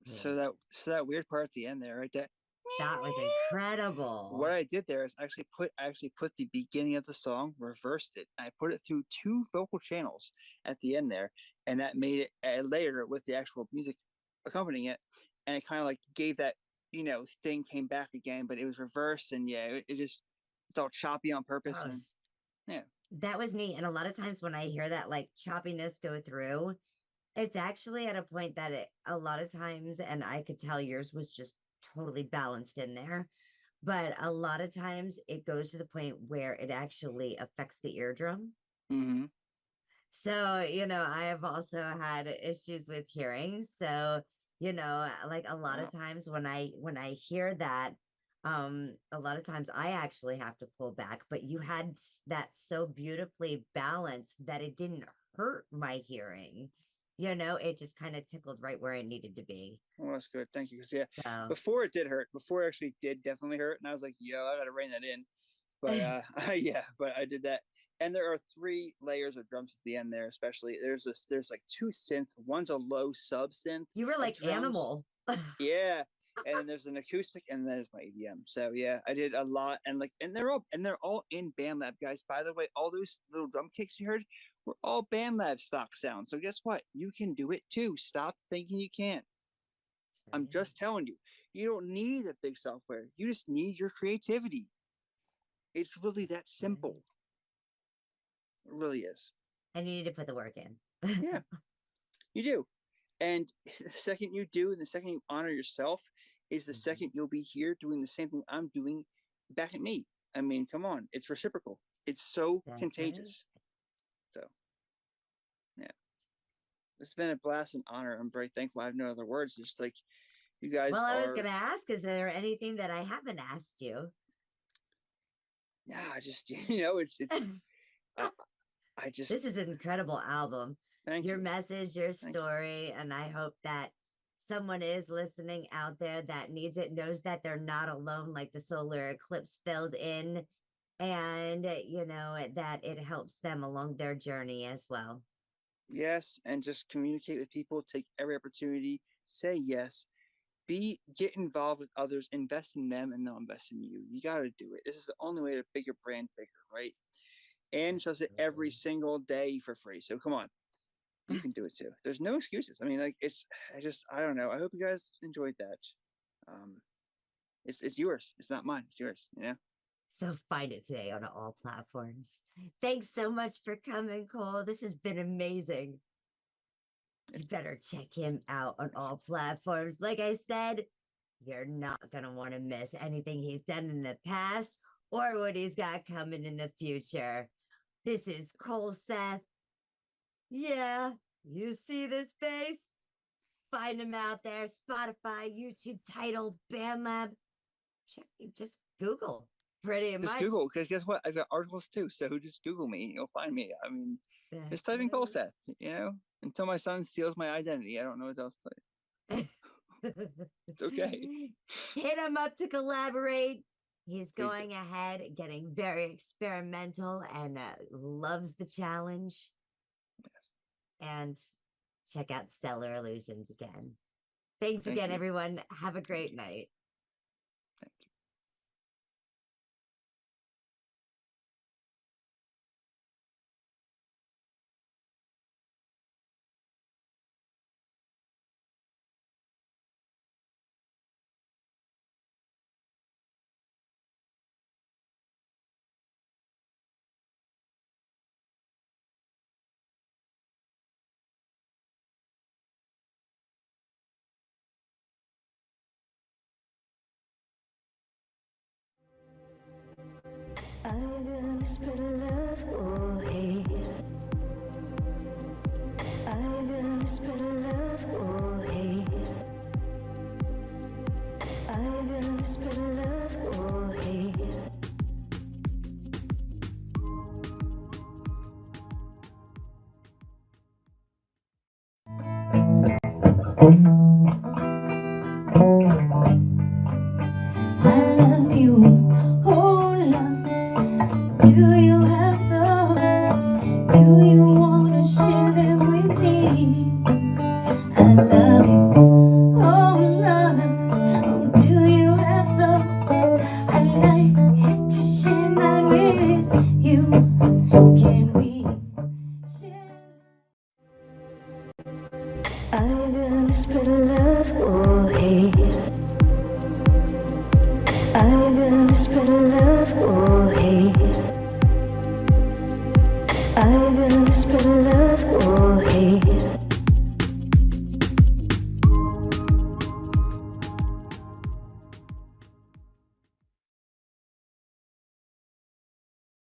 So that weird part at the end there, right? That was incredible. What I did there is I actually put the beginning of the song, reversed it, and I put it through 2 vocal channels at the end there, and that made it a layer with the actual music accompanying it, and it kind of like gave that thing came back again, but it was reversed, and yeah, it's all choppy on purpose. And, yeah, that was neat. And a lot of times when I hear that like choppiness go through, it's actually at a point that a lot of times, and I could tell yours was just totally balanced in there, but a lot of times it goes to the point where it actually affects the eardrum. Mm-hmm. So, I have also had issues with hearing. So, like a lot of times when I hear that, a lot of times I actually have to pull back, but you had that so beautifully balanced that it didn't hurt my hearing. It just kind of tickled right where it needed to be. Well, that's good. Thank you. Because before it did hurt, before it actually did definitely hurt. And I was like, yo, I got to rein that in. But but I did that. And there are 3 layers of drums at the end there, especially. There's like 2 synths. One's a low sub synth. You were like Animal. Yeah. And then there's an acoustic, and there's my EDM. So yeah, I did a lot, and they're all in BandLab, guys. By the way, all those little drum kicks you heard were all BandLab stock sounds. So guess what? You can do it too. Stop thinking you can't. I'm just telling you, you don't need a big software. You just need your creativity. It's really that simple. It really is. And you need to put the work in. Yeah, you do. And the second you do, and the second you honor yourself, is the second you'll be here doing the same thing I'm doing back at me. I mean, come on, it's reciprocal. It's so contagious. Right. So, yeah, it's been a blast and honor. I'm very thankful. I have no other words. It's just like you guys. Well, I was going to ask, is there anything that I haven't asked you? Yeah, just it's. I just. This is an incredible album. Your message, your story, and I hope that someone is listening out there that needs it, knows that they're not alone, like the solar eclipse filled in, and that it helps them along their journey as well. Yes, and just communicate with people, take every opportunity, say yes, get involved with others, invest in them, and they'll invest in you. You got to do it. This is the only way to make your brand bigger, right? And does it every single day for free. So come on. You can do it too. There's no excuses. I mean, like I don't know. I hope you guys enjoyed that. It's yours. It's not mine. It's yours. So find it today on all platforms. Thanks so much for coming, Cole. This has been amazing. You better check him out on all platforms. Like I said, you're not going to want to miss anything he's done in the past or what he's got coming in the future. This is ColSeth. Yeah, you see this face? Find him out there. Spotify, YouTube, Tidal, BandLab. Just Google. Pretty much. Just Google, because guess what? I've got articles too. So just Google me. You'll find me. I mean, just type in ColSeth, until my son steals my identity. I don't know what else to tell you. It's okay. Hit him up to collaborate. He's going ahead, getting very experimental and loves the challenge. And check out Stellar Illusions again. Thanks again, everyone. Have a great night. Thank you. Are you gonna spread love or hate? Are you gonna spread love or hate? Are you gonna spread love or hate? I love you, oh loves. Do you have thoughts? Do you wanna share them with me? I love you, oh Are you gonna spread love or hate? Are you gonna spread love or